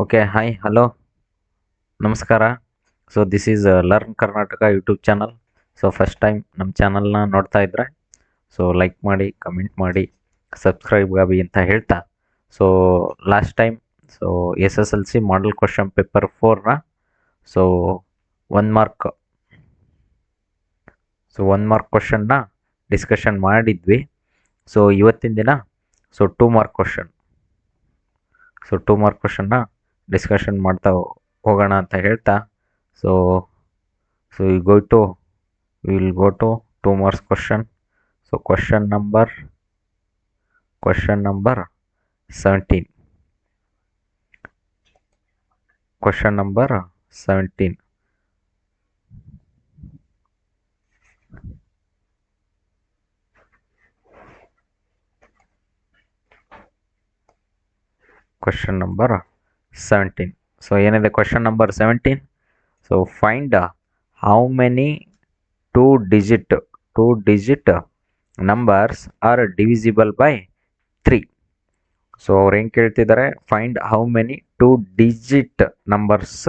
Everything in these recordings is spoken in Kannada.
ಓಕೆ, ಹಾಯ್, ಹಲೋ, ನಮಸ್ಕಾರ. So this is learn Karnataka YouTube channel. So first time ನಮ್ಮ ಚಾನಲ್ನ ನೋಡ್ತಾ ಇದ್ರೆ ಸೊ ಲೈಕ್ ಮಾಡಿ, ಕಮೆಂಟ್ ಮಾಡಿ, ಸಬ್ಸ್ಕ್ರೈಬ್ ಆಗಿ ಅಂತ ಹೇಳ್ತಾ, so last time so SSLC model question paper 4ನ ಸೊ 1 ಮಾರ್ಕ್ ಕ್ವಶನ್ನ ಡಿಸ್ಕಷನ್ ಮಾಡಿದ್ವಿ. ಸೊ ಇವತ್ತಿನ ದಿನ ಸೊ 2 ಮಾರ್ಕ್ ಕ್ವಶನ್ನ ಡಿಸ್ಕಷನ್ ಮಾಡ್ತಾ ಹೋಗೋಣ ಅಂತ ಹೇಳ್ತಾ, so will go to 2 marks question. So question number 17. Question number 17. Question number 17. So ಏನಿದೆ question number 17? So find how many two digit numbers are divisible by 3. So ಅವ್ರು ಏನು ಕೇಳ್ತಿದ್ದಾರೆ, find how many 2 digit numbers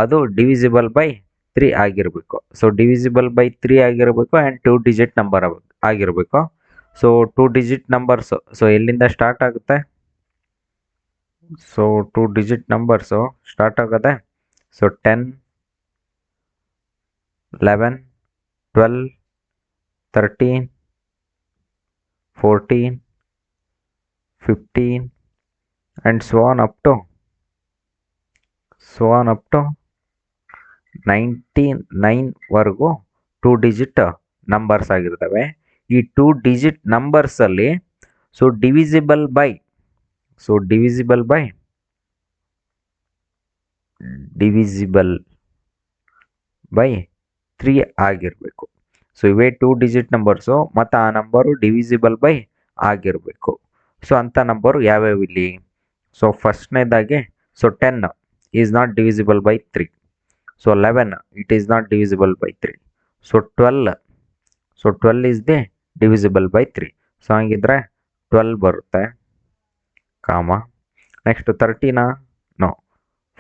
ಅದು ಡಿವಿಸಿಬಲ್ ಬೈ 3 ಆಗಿರಬೇಕು. ಸೊ ಡಿವಿಸಿಬಲ್ ಬೈ 3 ಆಗಿರಬೇಕು ಆ್ಯಂಡ್ 2 ಡಿಜಿಟ್ ನಂಬರ್ ಆಗಿರಬೇಕು. ಸೊ 2 ಡಿಜಿಟ್ ನಂಬರ್ಸ್ ಸೊ ಎಲ್ಲಿಂದ ಸ್ಟಾರ್ಟ್ ಆಗುತ್ತೆ? ಸೊ 2 ಡಿಜಿಟ್ ನಂಬರ್ಸು ಸ್ಟಾರ್ಟ್ ಆಗೋದೆ so 10, 11, 12, 13, 14, 15 and so on up to 99 ವರೆಗೂ 2 ಡಿಜಿಟ್ ನಂಬರ್ಸ್ ಆಗಿರ್ತವೆ. ಈ 2 ಡಿಜಿಟ್ ನಂಬರ್ಸಲ್ಲಿ ಸೊ ಡಿವಿಸಿಬಲ್ ಬೈ 3 ಆಗಿರಬೇಕು. ಸೊ ಇವೇ 2 ಡಿಜಿಟ್ ನಂಬರ್ಸು ಮತ್ತು ಆ ನಂಬರು ಡಿವಿಸಿಬಲ್ ಬೈ ಆಗಿರಬೇಕು. ಸೊ ಅಂಥ ನಂಬರು ಯಾವ್ಯಾವ ಇಲ್ಲಿ? ಸೊ ಫಸ್ಟ್ನೇದಾಗೆ so 10 is not divisible by 3. So 11 it is not divisible by 3. So 12 is the divisible by 3. So ಹಂಗಿದ್ರೆ 12 ಬರುತ್ತೆ, ಕಾಮ. ನೆಕ್ಸ್ಟ್ 13 ನೋ,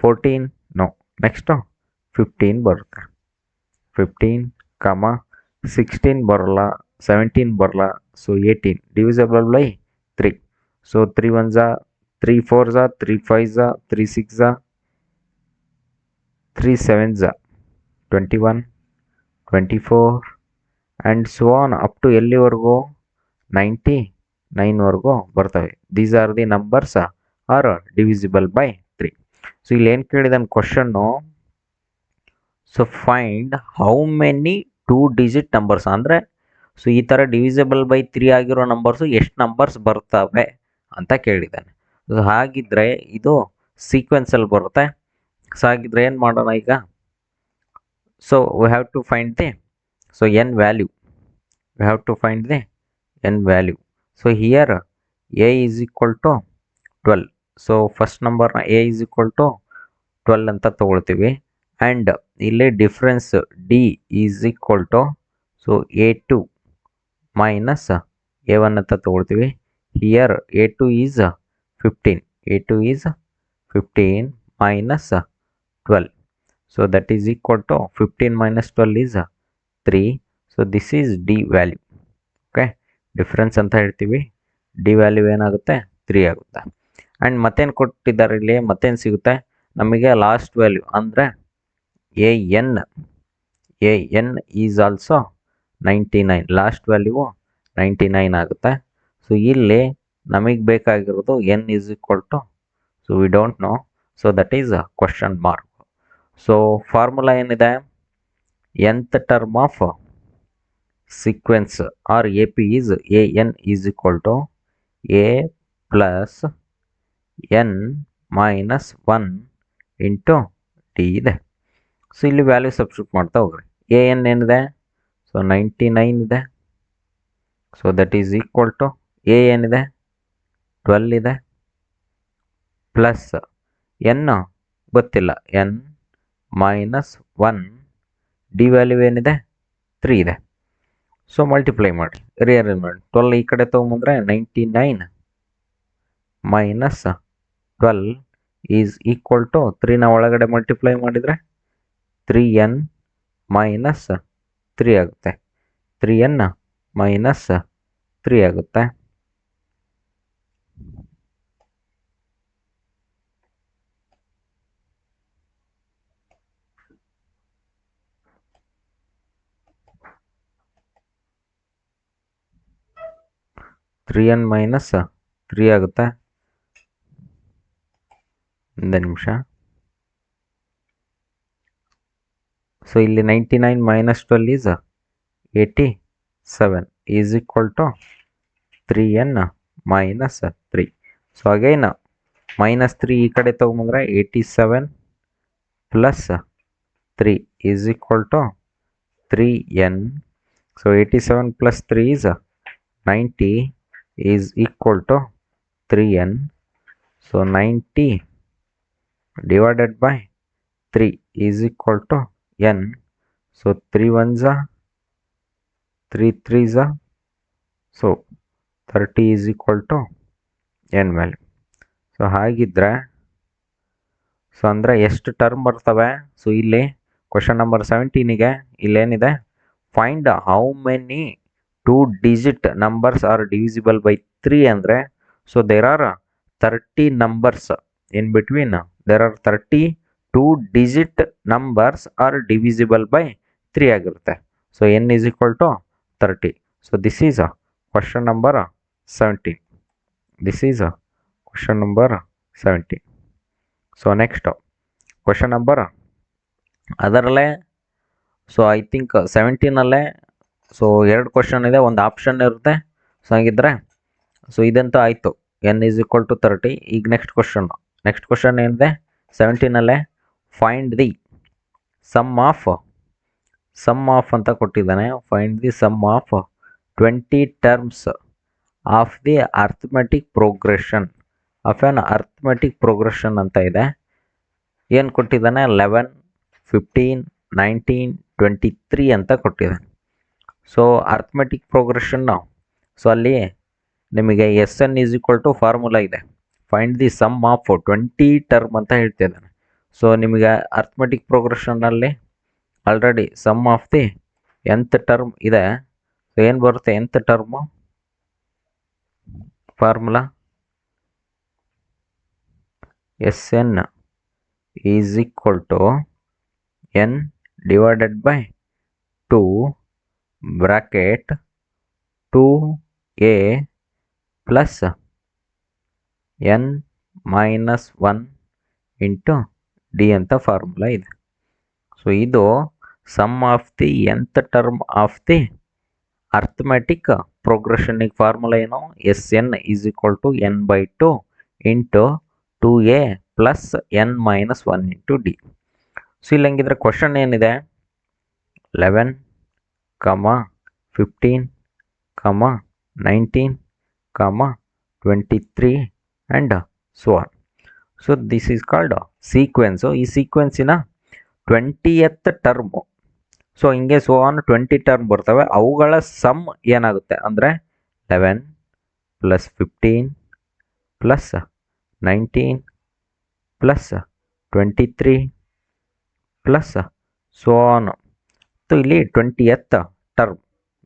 14 ನೋ, ನೆಕ್ಸ್ಟು 15 ಬರುತ್ತೆ, 15 ಕಾಮ, 16 ಬರೋಲ್ಲ, 17 ಬರೋಲ್ಲ. So 18 divisible by 3. So 3 1s 3 4s 3 5s 3 6s 3 7s 21, 24 and so on up to ಎಲ್ಲಿವರೆಗೂ 99 ವರೆಗೂ ಬರ್ತವೆ. These are the numbers are divisible by 3. So ಇಲ್ಲಿ ಏನು ಕೇಳಿದಾನೆ question, so find how many 2 digit numbers ಅಂದರೆ ಸೊ ಈ ಥರ ಡಿವಿಸಿಬಲ್ ಬೈ 3 ಆಗಿರೋ ನಂಬರ್ಸು ಎಷ್ಟು ನಂಬರ್ಸ್ ಬರ್ತವೆ ಅಂತ ಕೇಳಿದ್ದಾನೆ. ಸೊ ಹಾಗಿದ್ರೆ ಇದು ಸೀಕ್ವೆನ್ಸಲ್ಲಿ ಬರುತ್ತೆ. ಸೊ ಹಾಗಿದ್ರೆ ಏನು ಮಾಡೋಣ ಈಗ? So we have to find the so n value. So here a is equal to 12. So first ನಂಬರ್ನ ಎ ಈಸ್ ಈಕ್ವಲ್ ಟು 12 ಅಂತ ತೊಗೊಳ್ತೀವಿ. ಆ್ಯಂಡ್ ಇಲ್ಲಿ difference d is equal to so A2 minus A1 ಅಂತ ತೊಗೊಳ್ತೀವಿ. Here A2 is 15 minus 12. So that is equal to 15 minus 12 is 3. So this is d value. Okay, difference ಅಂತ ಹೇಳ್ತೀವಿ. ಡಿ ವ್ಯಾಲ್ಯೂ ಏನಾಗುತ್ತೆ? 3 ಆಗುತ್ತೆ. ಆ್ಯಂಡ್ ಮತ್ತೇನು ಕೊಟ್ಟಿದ್ದಾರೆ ಇಲ್ಲಿ? ಮತ್ತೇನು ಸಿಗುತ್ತೆ ನಮಗೆ? ಲಾಸ್ಟ್ ವ್ಯಾಲ್ಯೂ ಅಂದರೆ n is also 99. Last value 99 ಆಗುತ್ತೆ. ಸೊ ಇಲ್ಲಿ ನಮಗೆ ಬೇಕಾಗಿರೋದು n is equal to so we don't know. So that is question mark. So formula ಏನಿದೆ? nth term of sequence or A P is n is equal to a plus n minus 1 into d ಇದೆ. ಸೊ ಇಲ್ಲಿ ವ್ಯಾಲ್ಯೂ ಸಬ್ಸ್ಟಿಟ್ಯೂಟ್ ಮಾಡ್ತಾ ಹೋಗ್ರಿ. ಎನ್ ಏನಿದೆ? ಸೊ 99 ಇದೆ. So that is equal to A ಏನಿದೆ? 12 ಇದೆ, ಪ್ಲಸ್ ಎನ್ ಗೊತ್ತಿಲ್ಲ, ಎನ್ ಮೈನಸ್ 1, ಡಿ ವ್ಯಾಲ್ಯೂ ಏನಿದೆ? 3 ಇದೆ. ಸೊ ಮಲ್ಟಿಪ್ಲೈ ಮಾಡಿ, ರಿಅರೇಂಜ್ ಮಾಡಿ. 12 ಈ ಕಡೆ ತೊಗೊಂಬಂದ್ರೆ 99 ಮೈನಸ್ 12 ಈಸ್ ಈಕ್ವಲ್ ಟು 3ನ ಒಳಗಡೆ ಮಲ್ಟಿಪ್ಲೈ ಮಾಡಿದರೆ 3n ಮೈನಸ್ 3 ಆಗುತ್ತೆ. 3n ಮೈನಸ್ 3 ಆಗುತ್ತೆ. ತ್ರೀ ಎನ್ ಮೈನಸ್ 3 ಆಗುತ್ತೆ. ಒಂದು ನಿಮಿಷ. ಸೊ ಇಲ್ಲಿ 99 minus 12 is 87 is equal to 3n minus 3. So again minus 3 ಈ ಕಡೆ ತೊಗೊಂಬಂದ್ರೆ 87 plus 3 is equal to 3n. So 87 plus 3 is 90 is equal to 3n. So 90 divided by 3 is equal to n. So 3 ones are 3 threes are, so 30 is equal to n value. So ಹಾಗಿದ್ರೆ ಸೊ ಅಂದರೆ ಎಷ್ಟು ಟರ್ಮ್ ಬರ್ತವೆ? ಸೊ ಇಲ್ಲಿ ಕ್ವಶನ್ ನಂಬರ್ 17ಗೆ ಇಲ್ಲೇನಿದೆ, find how many 2 digit numbers are divisible by 3 ಅಂದರೆ so there are 30 numbers in between. There are 30 2-digit numbers are divisible by 3 ಆಗಿರುತ್ತೆ. So n is equal to 30. So this is a question number 17. This is a question number 17. So next question number ಅದರಲ್ಲೇ ಸೊ ಐ ಥಿಂಕ್ 17ಅಲ್ಲೇ ಸೊ 2 ಕ್ವಶನ್ ಇದೆ, ಒಂದು ಆಪ್ಷನ್ ಇರುತ್ತೆ. ಸೊ ಹಾಗಿದ್ರೆ ಸೊ ಇದಂತೂ ಆಯಿತು, n is equal to 30. ಈಗ ನೆಕ್ಸ್ಟ್ ಕ್ವಶನ್ ಏನಿದೆ 17ಅಲ್ಲೇ, ಫೈಂಡ್ ದಿ ಸಮ್ ಆಫ್ ಅಂತ ಕೊಟ್ಟಿದ್ದಾನೆ. Find the sum of 20 terms of the arithmetic progression of an arithmetic progression ಅಂತ ಇದೆ. ಏನು ಕೊಟ್ಟಿದ್ದಾನೆ? 11, 15, 19, 23 ಅಂತ ಕೊಟ್ಟಿದ್ದಾನೆ. ಸೊ ಅರ್ಥಮೆಟಿಕ್ ಪ್ರೋಗ್ರೆಷನ್ನು ಸೊ ಅಲ್ಲಿ ನಿಮಗೆ SN is equal to formula ಇದೆ, find the sum of 20 term ಅಂತ ಹೇಳ್ತಿದ್ದಾನೆ. ಸೊ ನಿಮಗೆ ಅರ್ಥಮೆಟಿಕ್ ಪ್ರೋಗ್ರೆಷನ್ನಲ್ಲಿ already sum of the nth term ಇದೆ. ಸೊ ಏನು ಬರುತ್ತೆ nth term? Formula SN is equal to n divided by 2 bracket 2a plus n minus 1 into d ಅಂತ ಫಾರ್ಮುಲಾ ಇದೆ. ಸೊ ಇದು sum of the nth term of the arithmetic ಪ್ರೋಗ್ರೆಷನ್ನಿಗೆ ಫಾರ್ಮುಲಾ ಏನು? SN is equal to n by 2 into 2a plus n minus 1 into D. So ಇಲ್ಲಿ ಹಂಗಿದ್ರೆ ಕ್ವಶನ್ ಏನಿದೆ? 11, 15, 19, 23 and so on. So this is called sequence. ಈ ಸೀಕ್ವೆನ್ಸಿನ 20th ಟರ್ಮು. ಸೊ ಹಿಂಗೆ ಸೊ ಆನ್ 20 ಟರ್ಮ್ ಬರ್ತವೆ, ಅವುಗಳ ಸಮ್ ಏನಾಗುತ್ತೆ ಅಂದರೆ 11 plus 15 plus 19 plus 23 plus so on. So ಇಲ್ಲಿ 20th ಟರ್ಮ್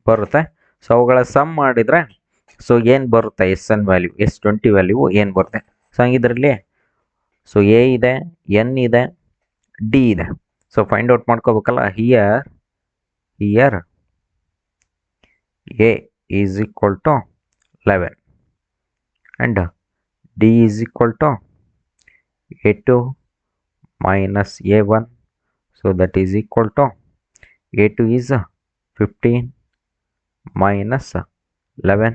ಬರುತ್ತೆ. ಸೊ ಅವುಗಳ ಸಮ್ ಮಾಡಿದರೆ ಸೊ ಏನು ಬರುತ್ತೆ? SN ವ್ಯಾಲ್ಯೂ, S20 ವ್ಯಾಲ್ಯೂ ಏನು ಬರುತ್ತೆ? ಸೊ ಹಂಗಿದ್ರಲ್ಲಿ ಸೊ ಎ ಇದೆ, ಎನ್ ಇದೆ, ಡಿ ಇದೆ. ಸೊ ಫೈಂಡ್ ಔಟ್ ಮಾಡ್ಕೋಬೇಕಲ್ಲ. Here a is equal to 11 and d is equal to A2 minus A1. So that is equal to A2 is 15 minus 11.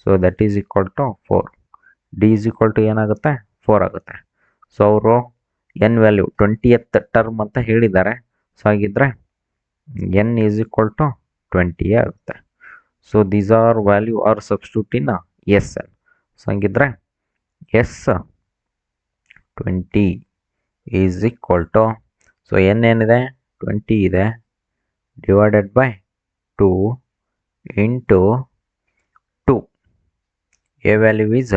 So that is equal to 4. D is equal to ಏನಾಗುತ್ತೆ? 4 ಆಗುತ್ತೆ. ಸೊ ಅವರು ಎನ್ ವ್ಯಾಲ್ಯೂ 20th ಟರ್ಮ್ ಅಂತ ಹೇಳಿದ್ದಾರೆ. ಸೊ ಹಾಗಿದ್ರೆ ಎನ್ ಈಸ್ ಈಕ್ವಲ್ ಟು 20 ಆಗುತ್ತೆ. So these are value are substitute in SN. So ಹಂಗಿದ್ರೆ S20 is equal to so n ಏನಿದೆ? 20 ಇದೆ, divided by 2 into 2. A value is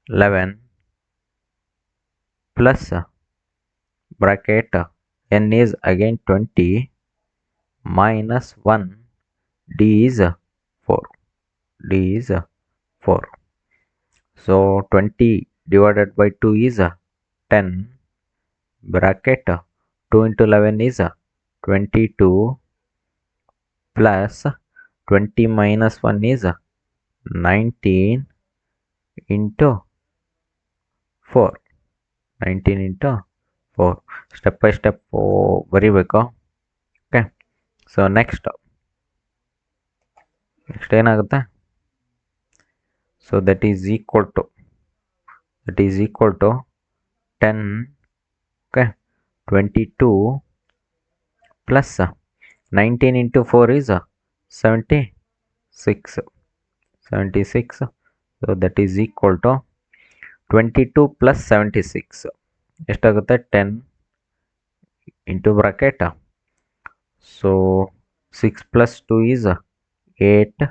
11 plus bracket n is again 20 minus 1 d is 4. D is 4. So 20 divided by 2 is 10 bracket 2 into 11 is 22 plus 20 minus 1 is 19 into 4. 19 into 4. Step by step ಬರಿಬೇಕು. ಓಕೆ, ಸೊ ನೆಕ್ಸ್ಟ್ ಏನಾಗುತ್ತೆ? So that is equal to 10, okay, 22 plus 19 into 4 is 76. So that is equal to 22 plus 76 ಎಷ್ಟಾಗುತ್ತೆ? 10 into bracket. So 6 plus 2 is 8,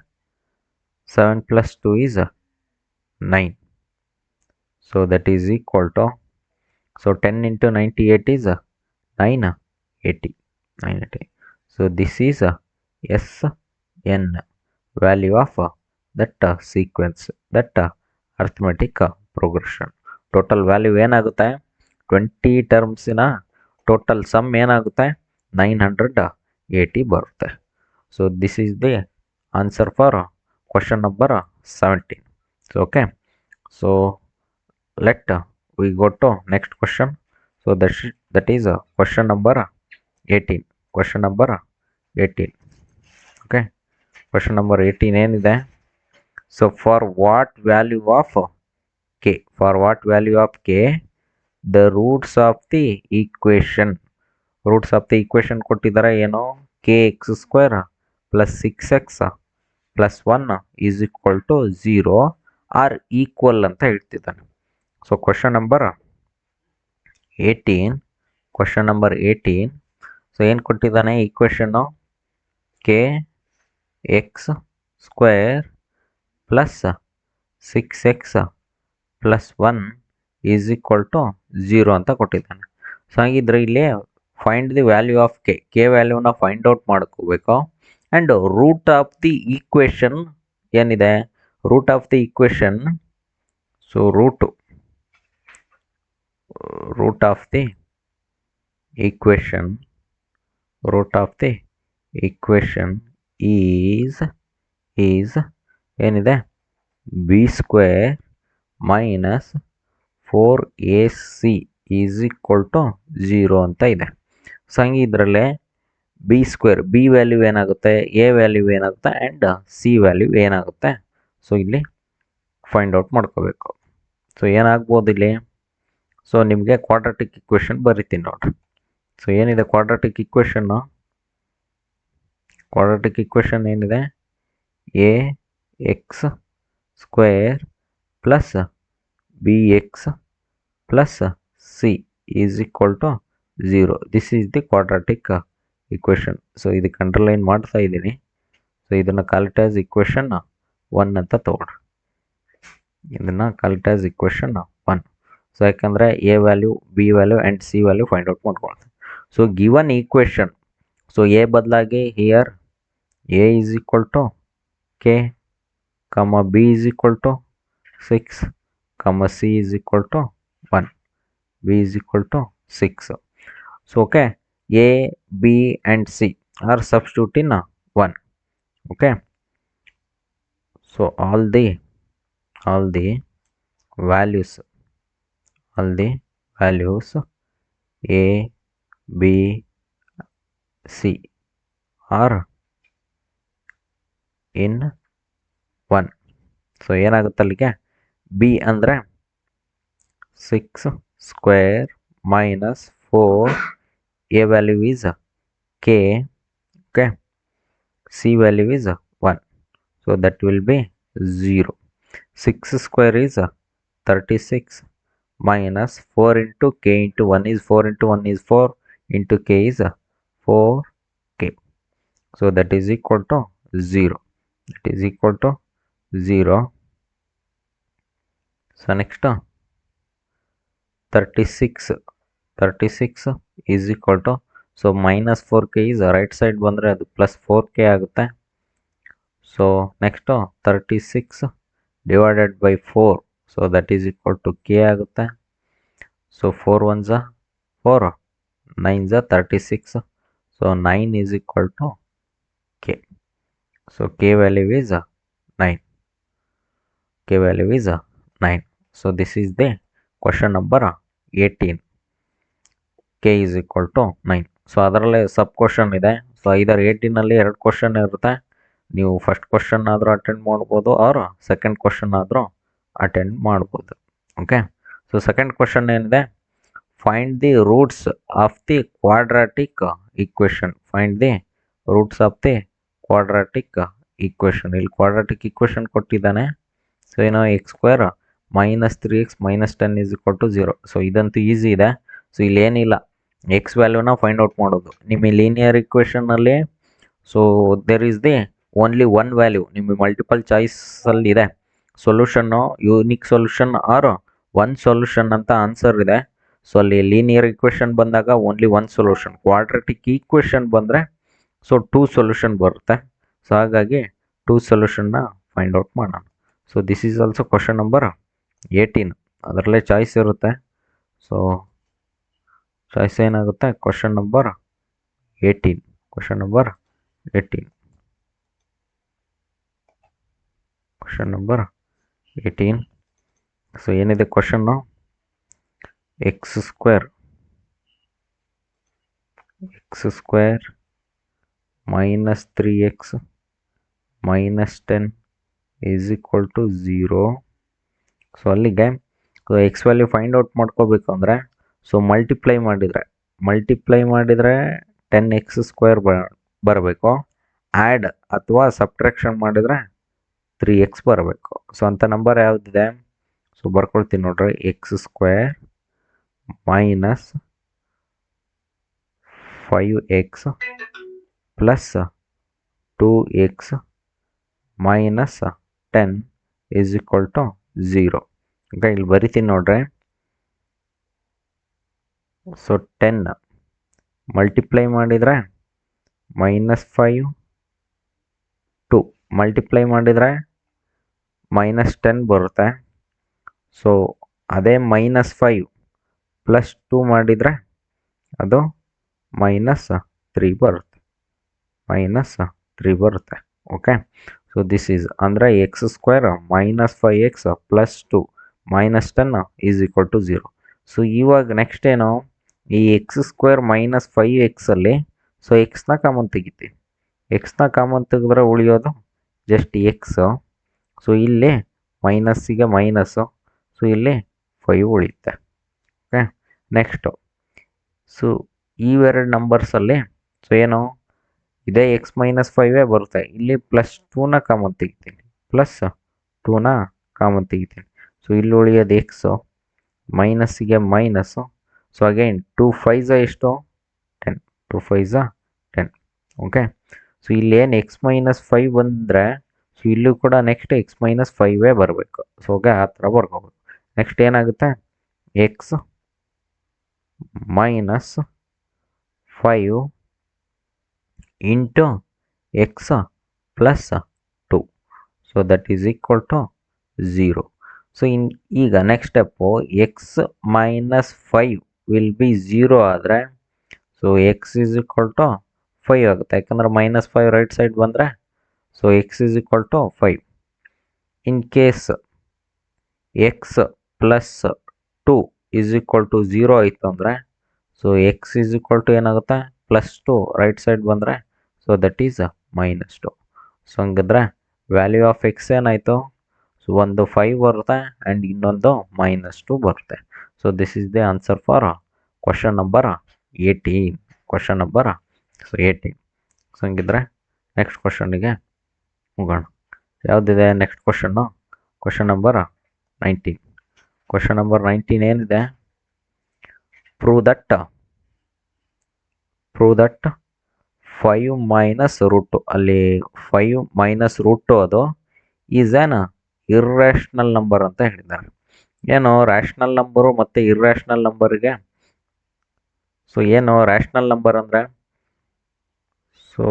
7 plus 2 is 9. So that is equal to, so 10 into 98 is 980. So this is SN value of that sequence, that arithmetic progression. Total value ಏನಾಗುತ್ತೆ? 20 ಟರ್ಮ್ಸಿನ ಟೋಟಲ್ ಸಮ್ ಏನಾಗುತ್ತೆ? 980 ಬರುತ್ತೆ. So this is the answer for question number 17. So okay, so let we go to next question. So that is question number 18. Okay, question number 18 ಏನಿದೆ? So for what value of k, the roots of the equation ಕೊಟ್ಟಿದ್ದಾರೆ ಏನು? kx square plus 6x plus 1 is equal to 0 are equal ಅಂತ ಹೇಳ್ತಿದ್ದಾನೆ. ಸೊ ಕ್ವಶನ್ ನಂಬರ್ 18, ಸೊ ಏನು ಕೊಟ್ಟಿದ್ದಾನೆ? Equation k x square plus 6x plus 1 is equal to 0 ಅಂತ ಕೊಟ್ಟಿದ್ದಾನೆ. ಸೊ ಹಾಗಿದ್ರೆ ಇಲ್ಲಿ find the value of k ವ್ಯಾಲ್ಯೂನ ಫೈಂಡ್ ಔಟ್ ಮಾಡ್ಕೋಬೇಕು. And root of the equation ಏನಿದೆ? Root of the equation, so root of the equation is ಏನಿದೆ? b square minus 4ac is equal to 0 ಅಂತ ಇದೆ. ಸೊ ಹಂಗೆ ಇದರಲ್ಲೇ b ಸ್ಕ್ವೇರ್, b ವ್ಯಾಲ್ಯೂ ಏನಾಗುತ್ತೆ, a ವ್ಯಾಲ್ಯೂ ಏನಾಗುತ್ತೆ, ಆ್ಯಂಡ್ c ವ್ಯಾಲ್ಯೂ ಏನಾಗುತ್ತೆ? ಸೊ ಇಲ್ಲಿ ಫೈಂಡ್ ಔಟ್ ಮಾಡ್ಕೋಬೇಕು. ಸೊ ಏನಾಗ್ಬೋದು ಇಲ್ಲಿ? ಸೊ ನಿಮಗೆ ಕ್ವಾಡ್ರಾಟಿಕ್ ಇಕ್ವೇಷನ್ ಬರಿತೀನಿ ನೋಡ್ರಿ. ಸೊ ಏನಿದೆ ಕ್ವಾಡ್ರಾಟಿಕ್ ಇಕ್ವೇಷನ್ ಏನಿದೆ? A x square plus b x plus c is equal to 0. This is the quadratic equation. So ಇದಕ್ಕೆ ಅಂಡರ್ಲೈನ್ ಮಾಡ್ತಾ ಇದ್ದೀನಿ. ಸೊ ಇದನ್ನು ಕಾಲ್ಟ್ ಆಸ್ ಇಕ್ವೇಷನ್ 1 ಅಂತ ತಗೊಳ್ರಿ. ಇಕ್ವೇಷನ್ 1. ಸೊ ಯಾಕಂದರೆ a value, b value and c value find out ಮಾಡ್ಕೊಳ್ತೀವಿ. So given equation, so a ಬದಲಾಗಿ here a is equal to k, b is equal to 6, c is equal to 1, b is equal to 6. So okay, a b and c are substitute in 1. Okay, so all the values a b c are in 1. ಸೊ ಏನಾಗುತ್ತೆ ಅಲ್ಲಿಗೆ? b ಅಂದರೆ 6 square minus 4, a value is k, okay, c value is 1. So that will be 0. 6 square is 36 minus 4 into k into 1 is 4 into 1 is 4 into k is 4k. So that is equal to 0. So next 36 is equal to, so minus 4k is right side ಬಂದರೆ ಅದು ಪ್ಲಸ್ 4k ಆಗುತ್ತೆ. So next 36 divided by 4, so that is equal to k ಆಗುತ್ತೆ. So 4 1s 4, 9s 36, so 9 is equal to k. So k value is 9. K value is 9. So this is the question number 18. K is equal to 9. So ಅದರಲ್ಲೇ ಸಬ್ ಕ್ವಶನ್ ಇದೆ. ಸೊ ಇದರ 18ನಲ್ಲಿ 2 ಕ್ವಶನ್ ಇರುತ್ತೆ. ನೀವು ಫಸ್ಟ್ ಕ್ವಶನ್ ಆದರೂ ಅಟೆಂಡ್ ಮಾಡ್ಬೋದು, ಆರ್ ಸೆಕೆಂಡ್ ಕ್ವಶನ್ ಆದರೂ ಅಟೆಂಡ್ ಮಾಡ್ಬೋದು. ಓಕೆ, ಸೊ ಸೆಕೆಂಡ್ ಕ್ವಶನ್ ಏನಿದೆ, find the roots of the quadratic equation. Find the roots of the quadratic equation. ಇಲ್ಲಿ ಕ್ವಾಡ್ರಾಟಿಕ್ ಈಕ್ವೇಷನ್ ಕೊಟ್ಟಿದ್ದಾನೆ. ಸೊ ಏನೋ x square minus 3x minus 10 is equal to 0. So ಇದಂತೂ ಈಸಿ ಇದೆ. ಸೊ ಇಲ್ಲಿ ಏನಿಲ್ಲ, ಎಕ್ಸ್ ವ್ಯಾಲ್ಯೂನ ಫೈಂಡ್ ಔಟ್ ಮಾಡೋದು. ನಿಮ್ಮ ಲೀನಿಯರ್ ಇಕ್ವೇಷನಲ್ಲಿ so there is the only one value. ನಿಮಗೆ ಮಲ್ಟಿಪಲ್ ಚಾಯ್ಸಲ್ಲಿ ಇದೆ. Solution unique solution or one solution ಅಂತ ಆನ್ಸರ್ ಇದೆ. ಸೊ ಅಲ್ಲಿ ಲೀನಿಯರ್ ಇಕ್ವೇಷನ್ ಬಂದಾಗ only one solution. Quadratic equation ಬಂದರೆ ಸೊ 2 ಸೊಲ್ಯೂಷನ್ ಬರುತ್ತೆ. ಸೊ ಹಾಗಾಗಿ 2 ಸೊಲ್ಯೂಷನ್ನ ಫೈಂಡ್ ಔಟ್ ಮಾಡೋಣ. So this is also question number 18. ಅದರಲ್ಲೇ ಚಾಯ್ಸ್ ಇರುತ್ತೆ. ಸೊ ಚಾಯ್ಸ್ ಏನಾಗುತ್ತೆ, question number 18. Question number 18. Question number 18. So ಏನಿದೆ question, x square minus 3x minus 10 is equal to 0. So ಅಲ್ಲಿಗೆ so X value find out ಮಾಡ್ಕೋಬೇಕು ಅಂದರೆ ಸೊ ಮಲ್ಟಿಪ್ಲೈ ಮಾಡಿದರೆ 10x ಸ್ಕ್ವೇರ್ ಬರಬೇಕು. ಆ್ಯಡ್ ಅಥವಾ ಸಬ್ಟ್ರಾಕ್ಷನ್ ಮಾಡಿದರೆ 3x ಬರಬೇಕು. ಸೊ ಅಂಥ ನಂಬರ್ ಯಾವುದಿದೆ, ಸೊ ಬರ್ಕೊಳ್ತೀನಿ ನೋಡ್ರಿ. X square minus 5x plus 2x minus 10 is equal to 0. ಈಗ ಇಲ್ಲಿ ಬರಿತೀನಿ ನೋಡ್ರಿ. ಸೊ 10 ಮಲ್ಟಿಪ್ಲೈ ಮಾಡಿದರೆ ಮೈನಸ್ 5, 2 ಮಲ್ಟಿಪ್ಲೈ ಮಾಡಿದರೆ ಮೈನಸ್ 10 ಬರುತ್ತೆ. ಸೊ ಅದೇ ಮೈನಸ್ 5 ಪ್ಲಸ್ 2 ಮಾಡಿದರೆ ಅದು ಮೈನಸ್ 3 ಬರುತ್ತೆ. ಓಕೆ, ಸೊ ದಿಸ್ ಈಸ್ ಅಂದರೆ x square minus 5x plus 2 minus 10 is equal to 0. So ಇವಾಗ ನೆಕ್ಸ್ಟ್ ಏನು, ಈ ಎಕ್ಸ್ ಸ್ಕ್ವೇರ್ ಮೈನಸ್ 5x ಅಲ್ಲಿ ಸೊ ಎಕ್ಸ್ನ ಕಾಮನ್ ತೆಗಿತೀವಿ. ಎಕ್ಸ್ನ ಕಾಮನ್ ತೆಗೆದ್ರೆ ಉಳಿಯೋದು ಜಸ್ಟ್ ಎಕ್ಸ್. ಸೊ ಇಲ್ಲಿ ಮೈನಸ್ಸಿಗೆ ಮೈನಸ್ಸು, ಸೊ ಇಲ್ಲಿ 5 ಉಳಿಯುತ್ತೆ. ಓಕೆ, ನೆಕ್ಸ್ಟು ಸೊ ಇವೆರಡು ನಂಬರ್ಸಲ್ಲಿ ಸೊ ಏನು ಇದೇ ಎಕ್ಸ್ ಮೈನಸ್ 5 ಬರುತ್ತೆ. ಇಲ್ಲಿ ಪ್ಲಸ್ 2ನ ಕಾಮನ್ ತೆಗಿತೀನಿ. ಸೊ ಇಲ್ಲಿ ಉಳಿಯೋದು ಎಕ್ಸು, ಮೈನಸ್ಸಿಗೆ ಮೈನಸ್ಸು. ಸೊ ಅಗೈನ್ 2 5s ಎಷ್ಟು, 10. 2 5s 10. ಓಕೆ, ಸೊ ಇಲ್ಲಿ ಏನು ಎಕ್ಸ್ ಮೈನಸ್ 5 ಬಂದರೆ ಸೊ ಇಲ್ಲೂ ಕೂಡ ನೆಕ್ಸ್ಟ್ ಎಕ್ಸ್ ಮೈನಸ್ 5 ಬರಬೇಕು. ಸೊ ಓಕೆ, ಆ ಥರ ಬರ್ಕೋಬೇಕು. ನೆಕ್ಸ್ಟ್ ಏನಾಗುತ್ತೆ, x minus 5 into x plus 2. So that is equal to 0. So ಈಗ next step x minus 5 will be 0 ಆದರೆ so x is equal to 5 ಆಗುತ್ತೆ. ಯಾಕಂದರೆ ಮೈನಸ್ 5 ರೈಟ್ ಸೈಡ್ ಬಂದರೆ so x is equal to 5. In case x plus 2 is equal to 0 ಆಯಿತು ಅಂದರೆ so x is equal to ಏನಾಗುತ್ತೆ, ಪ್ಲಸ್ 2 ರೈಟ್ ಸೈಡ್ ಬಂದರೆ so that is minus 2. So ಹಂಗಿದ್ರೆ ವ್ಯಾಲ್ಯೂ ಆಫ್ ಎಕ್ಸ್ ಏನಾಯಿತು, ಸೊ ಒಂದು 5 ಬರುತ್ತೆ ಆ್ಯಂಡ್ ಇನ್ನೊಂದು ಮೈನಸ್ 2 ಬರುತ್ತೆ. So this is the answer for question number 18. Question number 18. So ಹಂಗಿದ್ರೆ ನೆಕ್ಸ್ಟ್ ಕ್ವಶನ್ನಿಗೆ ಹೋಗೋಣ. ಯಾವುದಿದೆ next question, question number 19. Question number 19 ಏನಿದೆ, ಪ್ರೂವ್ ದಟ್ 5 ಮೈನಸ್ ರೂಟು, ಅಲ್ಲಿ 5 ಮೈನಸ್ ರೂಟು ಅದು ಈಸ್ ಆ್ಯನ್ ಇರ್ರೇಷನಲ್ ನಂಬರ್ ಅಂತ ಹೇಳಿದ್ದಾರೆ. ಏನು ರ್ಯಾಷನಲ್ ನಂಬರು ಮತ್ತು ಇರ್ರ್ಯಾಷನಲ್ ನಂಬರಿಗೆ, ಸೊ ಏನು ರ್ಯಾಷನಲ್ ನಂಬರ್ ಅಂದರೆ, ಸೊ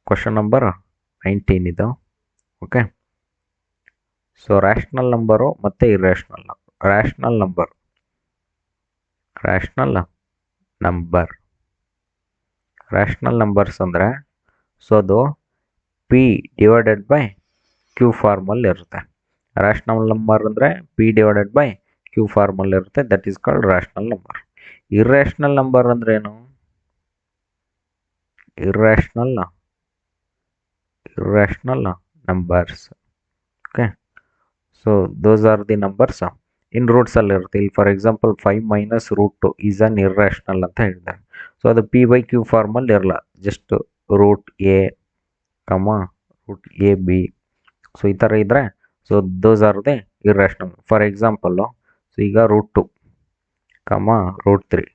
ಕ್ವಶನ್ ನಂಬರ್ 19 ಇದು. ಓಕೆ, ಸೊ ರ್ಯಾಷನಲ್ ನಂಬರು ಮತ್ತು irrational rational number rational numbers ಅಂದರೆ, ಸೊ ಅದು ಪಿ ಡಿವೈಡೆಡ್ ಬೈ ಕ್ಯೂ ಫಾರ್ಮಲ್ಲಿ ಇರುತ್ತೆ. ರ್ಯಾಷನಲ್ ನಂಬರ್ ಅಂದರೆ ಪಿ ಡಿವೈಡೆಡ್ ಬೈ ಕ್ಯೂ ಫಾರ್ಮಲ್ಲಿ ಇರುತ್ತೆ, that is called rational number. Irrational number ಅಂದ್ರೆ ಏನು? Irrational numbers. Okay, so those are the numbers in ರೂಟ್ಸಲ್ಲಿ ಇರುತ್ತೆ. ಇಲ್ಲಿ for example 5 minus root 2 is an irrational ಅಂತ ಹೇಳಿದ್ದಾರೆ. ಸೊ ಅದು ಪಿ ಬೈ ಕ್ಯೂ ಫಾರ್ಮಲ್ಲಿ ಇರಲ್ಲ, just root a root a b, so ಈ ಥರ ಇದ್ದರೆ, so those are the irrational. For example, so ಈಗ ರೂಟ್ 2 ರೂಟ್ 3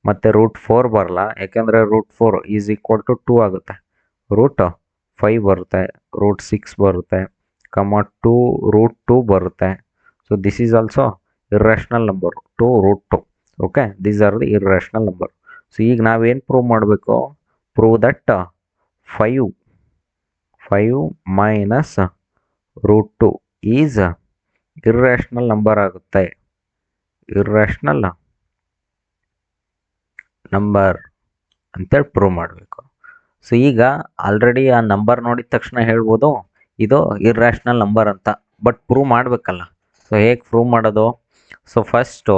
ಮತ್ತು ರೂಟ್ 4 ಬರಲ್ಲ, ಯಾಕೆಂದರೆ ರೂಟ್ 4 ಈಸ್ ಈಕ್ವಲ್ ಟು 2 ಆಗುತ್ತೆ. ರೂಟ್ 5 ಬರುತ್ತೆ, ರೂಟ್ 6 ಬರುತ್ತೆ, 2 ರೂಟ್ 2 ಬರುತ್ತೆ. So this is also irrational number, 2 root 2. Okay, these are the irrational number. So ಈಗ ನಾವೇನು ಪ್ರೂವ್ ಮಾಡಬೇಕು? Prove that 5 minus root 2 is irrational number ಆಗುತ್ತೆ. ಇರ್ರ್ಯಾಷನಲ್ ನಂಬರ್ ಅಂತೇಳಿ ಪ್ರೂವ್ ಮಾಡಬೇಕು. ಸೊ ಈಗ ಆಲ್ರೆಡಿ ಆ ನಂಬರ್ ನೋಡಿದ ತಕ್ಷಣ ಹೇಳ್ಬೋದು ಇದು ಇರ್ರ್ಯಾಷನಲ್ ನಂಬರ್ ಅಂತ, ಬಟ್ ಪ್ರೂವ್ ಮಾಡಬೇಕಲ್ಲ. ಸೊ ಹೇಗೆ ಪ್ರೂವ್ ಮಾಡೋದು? ಸೊ ಫಸ್ಟು,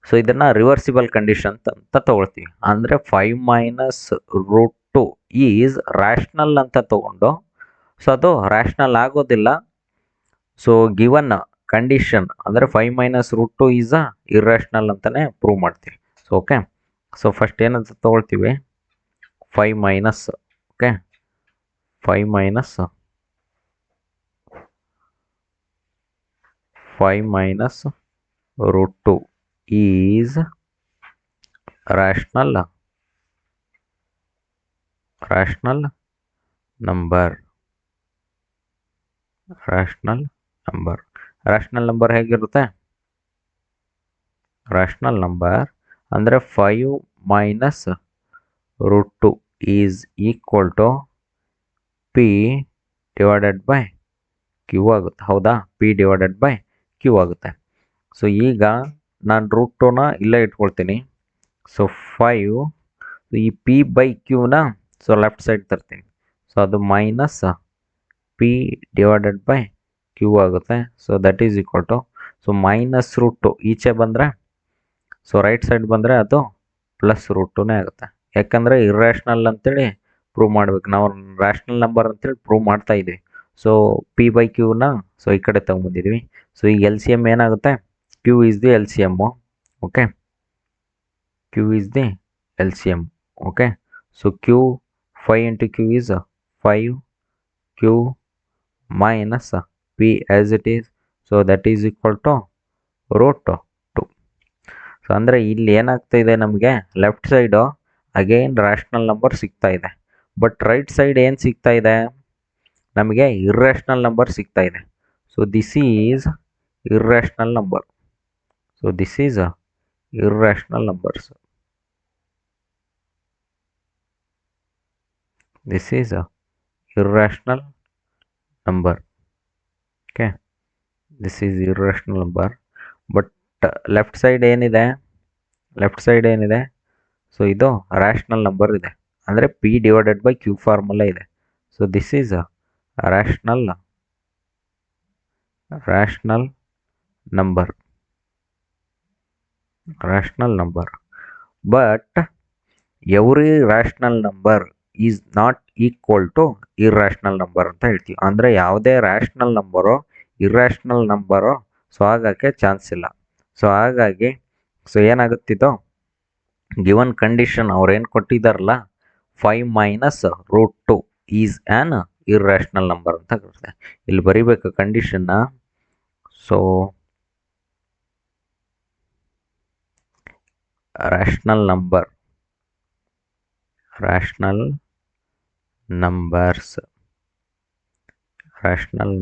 ಸೊ ಇದನ್ನು ರಿವರ್ಸಿಬಲ್ ಕಂಡೀಷನ್ ಅಂತ ತೊಗೊಳ್ತೀವಿ. ಅಂದರೆ 5 ಮೈನಸ್ ರೂಟ್ 2 ಈಸ್ ರ್ಯಾಷನಲ್ ಅಂತ ತೊಗೊಂಡು, ಸೊ ಅದು ರ್ಯಾಷನಲ್ ಆಗೋದಿಲ್ಲ. ಸೊ ಗಿವನ್ ಕಂಡೀಷನ್ ಅಂದರೆ 5 ಮೈನಸ್ ರೂಟ್ 2 ಈಸ್ ಇರ್ರ್ಯಾಷನಲ್ ಅಂತಲೇ ಪ್ರೂವ್ ಮಾಡ್ತೀವಿ. ಸೊ ಓಕೆ, ಸೊ ಫಸ್ಟ್ ಏನಂತ ತೊಗೊಳ್ತೀವಿ? 5 minus, okay, 5 minus root 2 is rational number. Rational number ಹೇಗಿರುತ್ತೆ? ರ್ಯಾಷನಲ್ ನಂಬರ್ ಅಂದರೆ 5 minus root 2 is equal to P divided by Q ಆಗುತ್ತೆ. ಹೌದಾ? ಪಿ ಡಿವೈಡೆಡ್ ಬೈ ಕ್ಯೂ ಆಗುತ್ತೆ. ಸೊ ಈಗ ನಾನು ರೂಟ್ 2ನ ಇಲ್ಲೇ ಇಟ್ಕೊಳ್ತೀನಿ. ಸೊ 5, ಈ ಪಿ ಬೈ ಕ್ಯೂನ ಸೊ ಲೆಫ್ಟ್ ಸೈಡ್ ತರ್ತೀನಿ. ಸೊ ಅದು minus P divided by Q ಆಗುತ್ತೆ. So that is equal to, so minus root 2 ಈಚೆ ಬಂದರೆ, ಸೊ ರೈಟ್ ಸೈಡ್ ಬಂದರೆ ಅದು ಪ್ಲಸ್ ರೂಟ್ 2ನೇ ಆಗುತ್ತೆ. ಯಾಕಂದರೆ ಇರ್ರ್ಯಾಷನಲ್ ಅಂತೇಳಿ ಪ್ರೂವ್ ಮಾಡಬೇಕು, ನಾವು ರ್ಯಾಷನಲ್ ನಂಬರ್ ಅಂತೇಳಿ ಪ್ರೂವ್ ಮಾಡ್ತಾ ಇದ್ದೀವಿ. ಸೊ ಪಿ ಬೈ ಕ್ಯೂನ ಸೊ ಈ ಕಡೆ ತೊಗೊಂಬಂದಿದ್ವಿ. ಸೊ ಈಗ ಎಲ್ ಸಿ ಎಮ್ ಏನಾಗುತ್ತೆ? Q is the L C M. Okay, q is the L C M. Okay, so q 5 into q is 5 q minus p as it is. So that is equal to root 2. So ಅಂದರೆ ಇಲ್ಲಿ ಏನಾಗ್ತಾ ಇದೆ ನಮಗೆ? Left side again rational number ಸಿಗ್ತಾ ಇದೆ, ಬಟ್ ರೈಟ್ ಸೈಡ್ ಏನು ಸಿಗ್ತಾ ಇದೆ ನಮಗೆ? ಇರ್ರ್ಯಾಷನಲ್ ನಂಬರ್ ಸಿಗ್ತಾ ಇದೆ. So this is irrational number. So this is irrational numbers. This is irrational number. Okay, this is irrational number. But left side ಏನಿದೆ? ಸೊ ಇದು ರ್ಯಾಷನಲ್ ನಂಬರ್ ಇದೆ, ಅಂದರೆ P divided by Q formula ಇದೆ. So this is rational number. But every rational number is not equal to irrational number ಅಂತ ಹೇಳ್ತೀವಿ. ಅಂದರೆ ಯಾವುದೇ rational number irrational number so ಆಗೋಕ್ಕೆ ಚಾನ್ಸ್ ಇಲ್ಲ. ಸೊ ಹಾಗಾಗಿ ಸೊ ಏನಾಗುತ್ತಿದ್ದು, ಗಿವನ್ ಕಂಡೀಷನ್ ಅವ್ರು ಏನು ಕೊಟ್ಟಿದ್ದಾರಲ್ಲ, 5 minus root 2 is an irrational number ಅಂತ ಕೊಡ್ತಾರೆ. ಇಲ್ಲಿ ಬರೀಬೇಕು ಕಂಡೀಷನ್ನ. So rational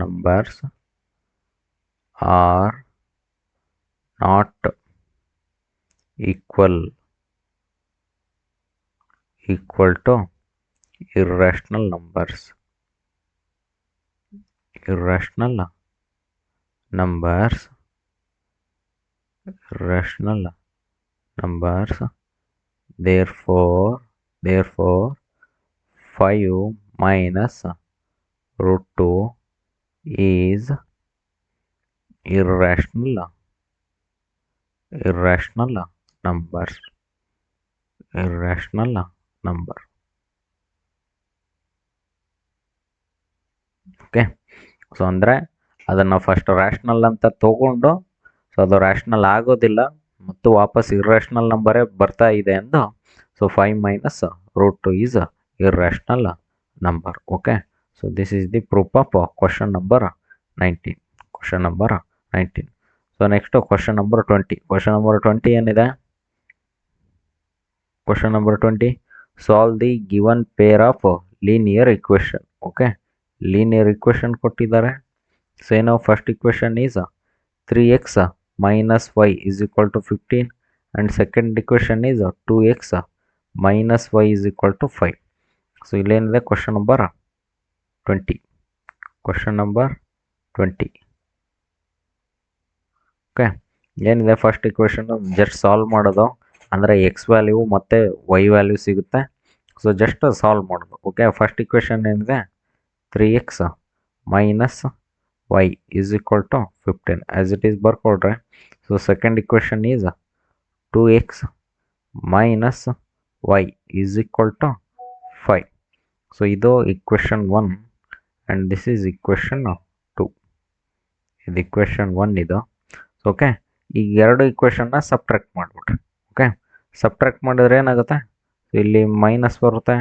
numbers are not equal to irrational numbers. Irrational numbers. Irrational numbers. Therefore 5 minus root 2 is irrational numbers. Irrational number. Okay. So ಅಂದರೆ ಅದನ್ನು ಫಸ್ಟ್ ರ್ಯಾಷನಲ್ ಅಂತ ತಗೊಂಡು ಸೊ ಅದು ರ್ಯಾಷನಲ್ ಆಗೋದಿಲ್ಲ ಮತ್ತು ವಾಪಸ್ ಇರ್ರ್ಯಾಷನಲ್ ನಂಬರೇ ಬರ್ತಾ ಇದೆ ಎಂದು so 5 minus root 2 is irrational number. Okay. So this is the proof of question number 19. Question number 19. So next question number 20. Question number 20 ಏನಿದೆ? Question number 20, solve the given pair of linear equation. Okay. Linear equation ಕೊಟ್ಟಿದ್ದಾರೆ. ಸೊ ಏನೋ first equation is 3x minus y is equal to 15 and second equation is 2x minus y is equal to 5. So ಇಲ್ಲೇನಿದೆ question number 20. Question number 20. Okay. ಏನಿದೆ ಫಸ್ಟ್ ಇಕ್ವೇಷನ್ ಜಸ್ಟ್ ಸಾಲ್ವ್ ಮಾಡೋದು, ಅಂದರೆ ಎಕ್ಸ್ ವ್ಯಾಲ್ಯೂ ಮತ್ತು ವೈ ವ್ಯಾಲ್ಯೂ ಸಿಗುತ್ತೆ. ಸೊ ಜಸ್ಟ್ ಸಾಲ್ವ್ ಮಾಡೋದು. ಓಕೆ. ಫಸ್ಟ್ ಇಕ್ವೇಷನ್ ಏನಿದೆ 3x minus y is equal to 15 as it is ಬರ್ಕೊಳ್ರೆ. So second equation is 2x minus y is equal to 5. So ಇದು equation 1 and this is equation 2. ಇದು ಇಕ್ವೇಷನ್ 1 ಇದು. ಓಕೆ. ಈಗ ಎರಡು ಇಕ್ವೇಷನ್ನ ಸಬ್ಟ್ರಾಕ್ಟ್ ಮಾಡಿಬಿಟ್ರಿ. ಓಕೆ. ಸಬ್ಟ್ರಾಕ್ಟ್ ಮಾಡಿದ್ರೆ ಏನಾಗುತ್ತೆ? ಇಲ್ಲಿ ಮೈನಸ್ ಬರುತ್ತೆ,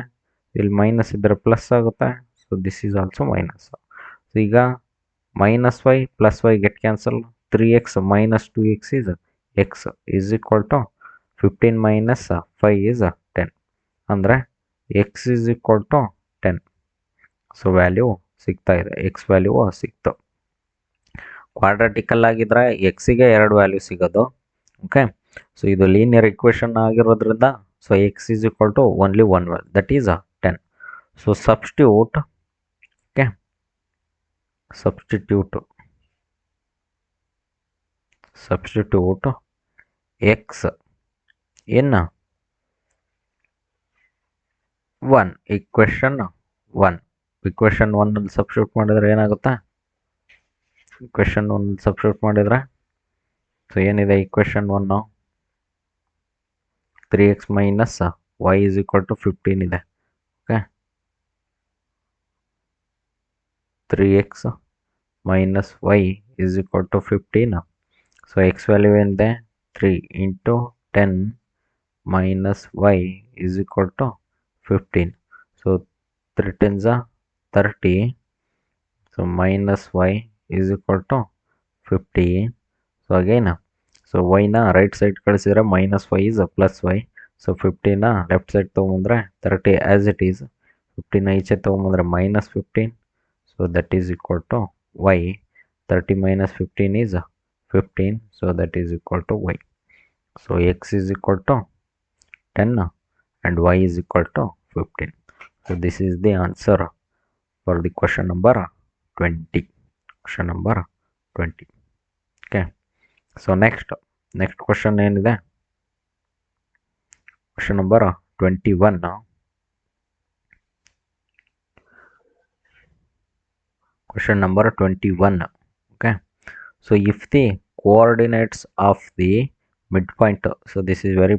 ಇಲ್ಲಿ ಮೈನಸ್ ಇದ್ದರೆ ಪ್ಲಸ್ ಆಗುತ್ತೆ. So this is also minus. So ಈಗ minus y plus y get cancel. 3x minus 2x is x is equal to 15 minus 5 is 10. ಅಂದರೆ x is equal to 10. So value ಸಿಗ್ತಾ ಇದೆ, ಎಕ್ಸ್ ವ್ಯಾಲ್ಯೂ ಸಿಕ್ತು. ಕ್ವಾಡ್ರಾಟಿಕಲ್ ಆಗಿದ್ರೆ ಎಕ್ಸಿಗೆ 2 ವ್ಯಾಲ್ಯೂ ಸಿಗೋದು. ಓಕೆ. ಸೊ ಇದು ಲೀನಿಯರ್ ಇಕ್ವೇಷನ್ ಆಗಿರೋದ್ರಿಂದ so x is equal to only 1 value, that is 10. So substitute. Okay. substitute x in 1 equation 1. equation 1 ಅಲ್ಲಿ ಸಬ್ಸ್ಟಿಟ್ಯೂಟ್ ಮಾಡಿದ್ರೆ ಏನಾಗುತ್ತೆ? equation 1 ಅಲ್ಲಿ ಸಬ್ಸ್ಟಿಟ್ಯೂಟ್ ಮಾಡಿದ್ರೆ ಸೊ ಏನಿದೆ equation 1 3x minus y is equal to 15 ಇದೆ. Okay. 3x minus y is equal to 15. So X value ಏನಿದೆ 3 into 10 minus y is equal to 15. So 3 10s 30. So minus y is equal to 50. So again so ವೈನ ರೈಟ್ ಸೈಡ್ ಕಳಿಸಿದ್ರೆ minus Y is plus Y. So 15ನ ಲೆಫ್ಟ್ ಸೈಡ್ ತೊಗೊಂಬಂದ್ರೆ 30 ಆ್ಯಸ್ ಇಟ್ ಈಸ್. 15ನ ಈಚೆ ತೊಗೊಂಬಂದ್ರೆ minus 15. So that is equal to y. 30 minus 15 is 15. So that is equal to y. So x is equal to 10 and y is equal to 15. So this is the answer for the question number 20. Question number 20. Okay. So next question ಏನಿದೆ? Question number 21 now. Question number 21. Okay. So if the coordinates of the midpoint, so this is very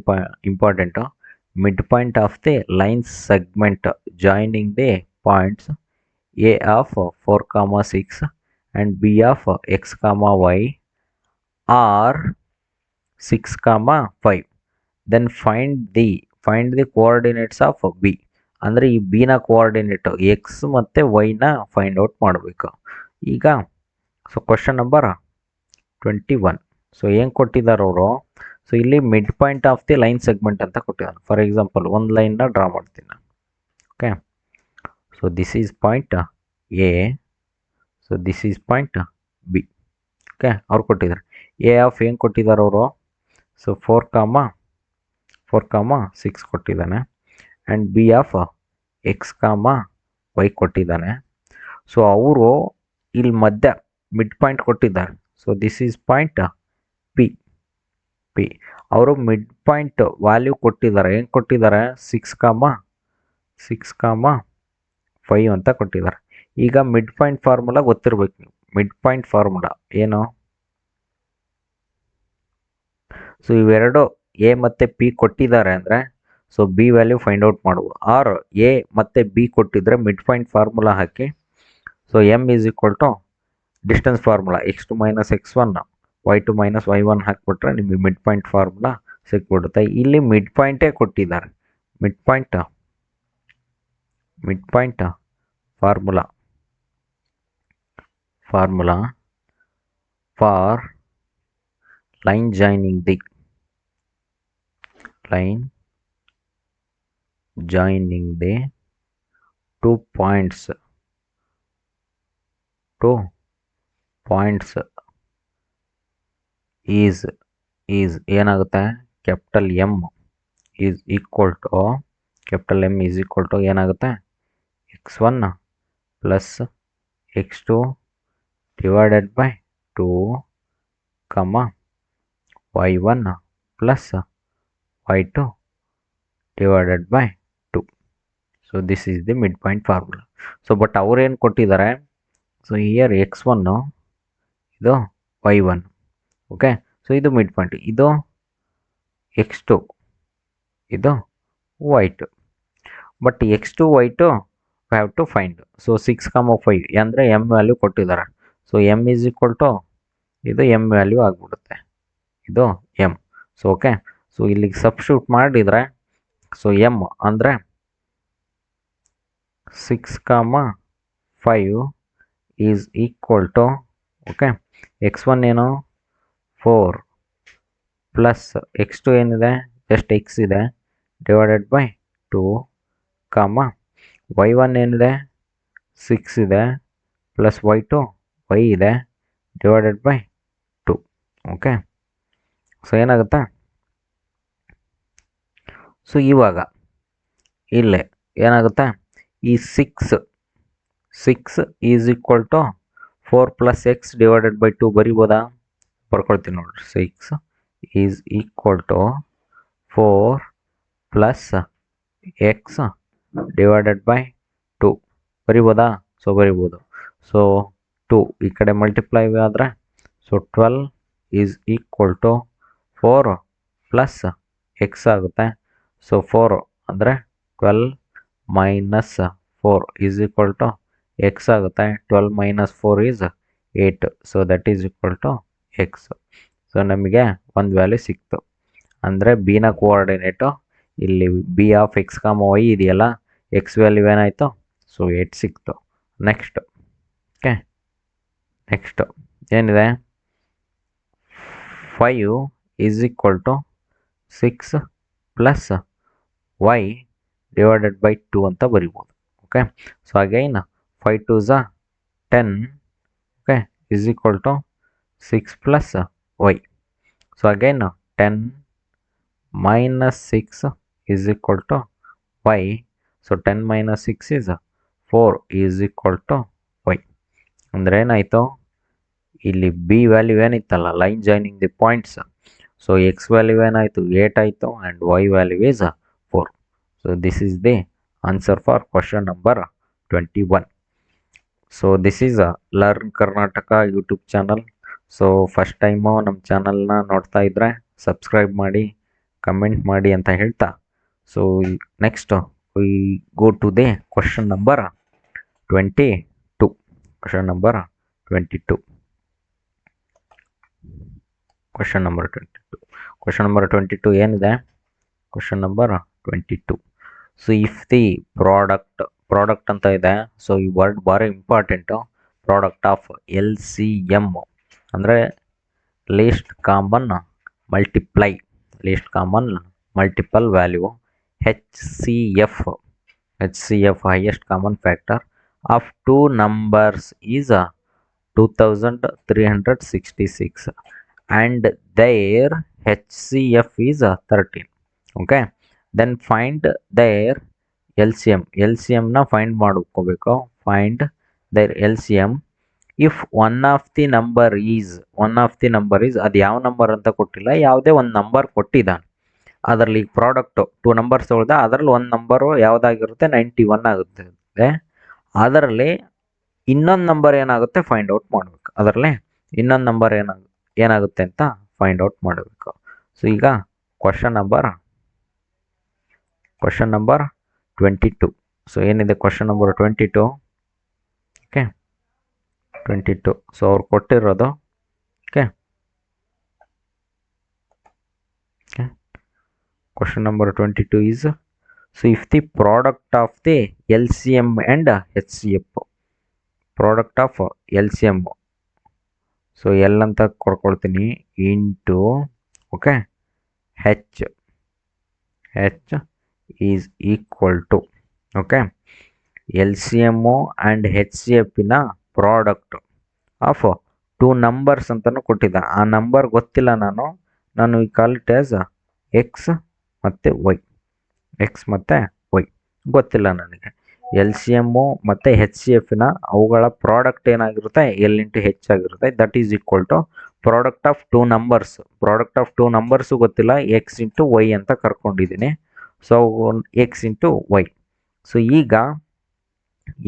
important, midpoint of the line segment joining the points a of 4 comma 6 and b of x comma y are 6 comma 5, then find the coordinates of b. ಅಂದರೆ ಈ ಬಿನ ಕೋಆರ್ಡಿನೇಟ್ ಎಕ್ಸ್ ಮತ್ತು ವೈನ ಫೈಂಡ್ ಔಟ್ ಮಾಡಬೇಕು. ಈಗ ಸೊ ಕ್ವಶನ್ ನಂಬರ್ 21. ಸೊ ಏನು ಕೊಟ್ಟಿದ್ದಾರೆ ಅವರು? ಸೊ ಇಲ್ಲಿ mid point of the line segment ಅಂತ ಕೊಟ್ಟಿದ್ದಾರೆ. ಫಾರ್ ಎಕ್ಸಾಂಪಲ್ ಒಂದು ಲೈನ್ನ ಡ್ರಾ ಮಾಡ್ತೀನಿ ನಾನು. Okay. So this is point A. So this is point B. Okay, ಅವ್ರು ಕೊಟ್ಟಿದ್ದಾರೆ. ಎ ಆಫ್ ಏನು ಕೊಟ್ಟಿದ್ದಾರೆ ಅವರು? ಸೊ 4, 6 ಕೊಟ್ಟಿದ್ದಾನೆ. And b of x y ಕೊಟ್ಟಿದ್ದಾನೆ. ಸೊ ಅವರು ಇಲ್ಲಿ ಮಧ್ಯ ಮಿಡ್ ಪಾಯಿಂಟ್ ಕೊಟ್ಟಿದ್ದಾರೆ. So this is point p. ಅವರು ಮಿಡ್ ಪಾಯಿಂಟ್ ವ್ಯಾಲ್ಯೂ ಕೊಟ್ಟಿದ್ದಾರೆ. ಏನು ಕೊಟ್ಟಿದ್ದಾರೆ? 6, 5 ಅಂತ ಕೊಟ್ಟಿದ್ದಾರೆ. ಈಗ ಮಿಡ್ ಪಾಯಿಂಟ್ ಫಾರ್ಮುಲಾ ಗೊತ್ತಿರ್ಬೇಕು ನೀವು. ಮಿಡ್ ಪಾಯಿಂಟ್ ಫಾರ್ಮುಲಾ ಏನು? ಸೊ ಇವೆರಡು ಎ ಮತ್ತು ಪಿ ಕೊಟ್ಟಿದ್ದಾರೆ ಅಂದರೆ so b value find out ಮಾಡುವ. ಆರ್ ಎ ಮತ್ತು ಬಿ ಕೊಟ್ಟಿದ್ರೆ ಮಿಡ್ ಪಾಯಿಂಟ್ ಫಾರ್ಮುಲಾ ಹಾಕಿ. So m is equal to distance formula x2 - x1 y2 - y1 ಹಾಕಿಬಿಟ್ರೆ ನಿಮಗೆ ಮಿಡ್ ಪಾಯಿಂಟ್ ಫಾರ್ಮುಲಾ ಸಿಕ್ಬಿಡುತ್ತೆ. ಇಲ್ಲಿ ಮಿಡ್ ಪಾಯಿಂಟೇ ಕೊಟ್ಟಿದ್ದಾರೆ. Mid point formula for line joining the 2 points is ಏನಾಗುತ್ತೆ? Capital M is equal to ಏನಾಗುತ್ತೆ? x1 + x2 divided by 2, y1 + y2 divided by 2. So this is the mid point formula. So but ಅವ್ರೇನು ಕೊಟ್ಟಿದ್ದಾರೆ? ಸೊ ಹಿಯರ್ x1 ಇದು y1. ಓಕೆ, ಸೊ ಇದು ಮಿಡ್ ಪಾಯಿಂಟ್, ಇದು x2, ಇದು y2. But x2 y2 have to find. So 6, 5 ಅಂದರೆ ಎಮ್ ವ್ಯಾಲ್ಯೂ ಕೊಟ್ಟಿದ್ದಾರೆ. So m is equal to ಇದು ಎಮ್ ವ್ಯಾಲ್ಯೂ ಆಗಿಬಿಡುತ್ತೆ, ಇದು ಎಮ್. ಸೊ ಓಕೆ, ಸೊ ಇಲ್ಲಿಗೆ ಸಬ್ಸ್ಟಿಟ್ಯೂಟ್ ಮಾಡಿದರೆ ಸೊ ಎಮ್ ಅಂದರೆ 6, 5 is equal to okay x1 ಏನು 4 ಪ್ಲಸ್ x2 ಏನಿದೆ ಜಸ್ಟ್ x ಇದೆ ಡಿವೈಡೆಡ್ ಬೈ 2, y1 ಏನಿದೆ 6 ಇದೆ ಪ್ಲಸ್ y2 y ಇದೆ ಡಿವೈಡೆಡ್ ಬೈ 2. ಓಕೆ, ಸೊ ಏನಾಗುತ್ತೆ? ಸೊ ಇವಾಗ ಇಲ್ಲೇ ಏನಾಗುತ್ತೆ? ಈ 6 is equal to 4 + x divided by 2 ಬರಿಬೋದಾ? ಬರ್ಕೊಳ್ತೀನಿ ನೋಡ್ರಿ. 6 is equal to 4 + x divided by 2 ಬರಿಬೋದಾ? ಸೊ ಬರಿಬೋದು. ಸೊ 2 ಈ ಕಡೆ ಮಲ್ಟಿಪ್ಲೈ ಆದರೆ so 12 is equal to 4 + x ಆಗುತ್ತೆ. ಸೊ 4 ಅಂದರೆ 12 - 4 ಈಸ್ ಈಕ್ವಲ್ ಟು x ಆಗುತ್ತೆ. 12 - 4 is 8. So that is equal to x. So ನಮಗೆ ಒಂದು ವ್ಯಾಲ್ಯೂ ಸಿಕ್ತು. ಅಂದರೆ ಬಿನ ಕೋಆರ್ಡಿನೇಟು ಇಲ್ಲಿ ಬಿ ಆಫ್ x, y ಇದೆಯಲ್ಲ, ಎಕ್ಸ್ ವ್ಯಾಲ್ಯೂ ಏನಾಯಿತು? ಸೊ 8 ಸಿಕ್ತು. ನೆಕ್ಸ್ಟ್ ಓಕೆ, ನೆಕ್ಸ್ಟ್ ಏನಿದೆ? 5 is equal to 6 + y divided by 2 ಅಂತ ಬರಿಬೋದು. Okay, so again 5 2 * 10 okay is equal to 6 + y. So again 10 - 6 is equal to y. So 10 - 6 is 4 is equal to y. ಅಂದರೆ ಏನಾಯಿತು? ಇಲ್ಲಿ ಬಿ ವ್ಯಾಲ್ಯೂ ಏನಿತ್ತಲ್ಲ, line joining the points. So X value ಏನಾಯಿತು? 8 ಆಯಿತು and y value is 4. So this is the answer for question number 21. So this is learn Karnataka YouTube channel. So first time ನಮ್ಮ ಚಾನಲ್ನ ನೋಡ್ತಾ ಇದ್ದರೆ ಸಬ್ಸ್ಕ್ರೈಬ್ ಮಾಡಿ, ಕಮೆಂಟ್ ಮಾಡಿ ಅಂತ ಹೇಳ್ತಾ, so next we go to the question number 22. Question number 22. Question number 22. Question number 22 ಏನಿದೆ? Question number 22. So if the product ಅಂತ ಇದೆ. ಸೊ ಈ ವರ್ಡ್ ಭಾರಿ ಇಂಪಾರ್ಟೆಂಟು. ಪ್ರಾಡಕ್ಟ್ ಆಫ್ LCM ಅಂದರೆ least common multiple value. HCF highest common factor of 2 numbers is 2366 and their HCF is 13. Okay, then find their LCM. LCM ನ ಫೈಂಡ್ ಮಾಡ್ಕೋಬೇಕು. Find their LCM if one of the number is ಅದು ಯಾವ ನಂಬರ್ ಅಂತ ಕೊಟ್ಟಿಲ್ಲ, ಯಾವುದೇ ಒಂದು ನಂಬರ್ ಕೊಟ್ಟಿದ್ದಾನೆ. ಅದರಲ್ಲಿ ಪ್ರಾಡಕ್ಟ್ 2 ನಂಬರ್ಸ್ ತೊಗೊಳ್ದ, ಅದರಲ್ಲಿ ಒಂದು ನಂಬರು ಯಾವುದಾಗಿರುತ್ತೆ 91 ಆಗುತ್ತೆ. ಅದರಲ್ಲಿ ಇನ್ನೊಂದು ನಂಬರ್ ಏನಾಗುತ್ತೆ ಫೈಂಡ್ ಔಟ್ ಮಾಡಬೇಕು. ಅದರಲ್ಲಿ ಇನ್ನೊಂದು ನಂಬರ್ ಏನಾಗುತ್ತೆ ಅಂತ ಫೈಂಡ್ ಔಟ್ ಮಾಡಬೇಕು. ಸೊ ಈಗ ಕ್ವಶನ್ ನಂಬರ್ 22. ಸೊ ಏನಿದೆ ಕ್ವಶನ್ ನಂಬರ್ 22. ಓಕೆ, 22. ಸೊ ಅವ್ರು ಕೊಟ್ಟಿರೋದು okay question number 22 is, so if the product of the LCM and HCF, product of LCM, so L ಅಂತ ಕೊಡ್ಕೊಳ್ತೀನಿ into okay H is equal to okay LCM and HCF ನ ಪ್ರಾಡಕ್ಟ್ ಆಫ್ 2 ನಂಬರ್ಸ್ ಅಂತಾನು ಕೊಟ್ಟಿದ್ದ. ಆ ನಂಬರ್ ಗೊತ್ತಿಲ್ಲ, ನಾನು ಈ ಕಾಲ್ ಇಟ್ ಆಸ್ ಎಕ್ಸ್ ಮತ್ತು ವೈ. ಗೊತ್ತಿಲ್ಲ ನನಗೆ. ಎಲ್ ಸಿ ಎಮ್ಮು ಮತ್ತು ಹೆಚ್ ಸಿ ಎಫ್ನ ಅವುಗಳ ಪ್ರಾಡಕ್ಟ್ ಏನಾಗಿರುತ್ತೆ ಎಲ್ ಇಂಟು ಹೆಚ್ ಆಗಿರುತ್ತೆ. That is equal to product of 2 numbers. Product of 2 numbers ಗೊತ್ತಿಲ್ಲ, ಎಕ್ಸ್ ಇಂಟು ವೈ ಅಂತ ಕರ್ಕೊಂಡಿದ್ದೀನಿ. So X into Y. So ಈಗ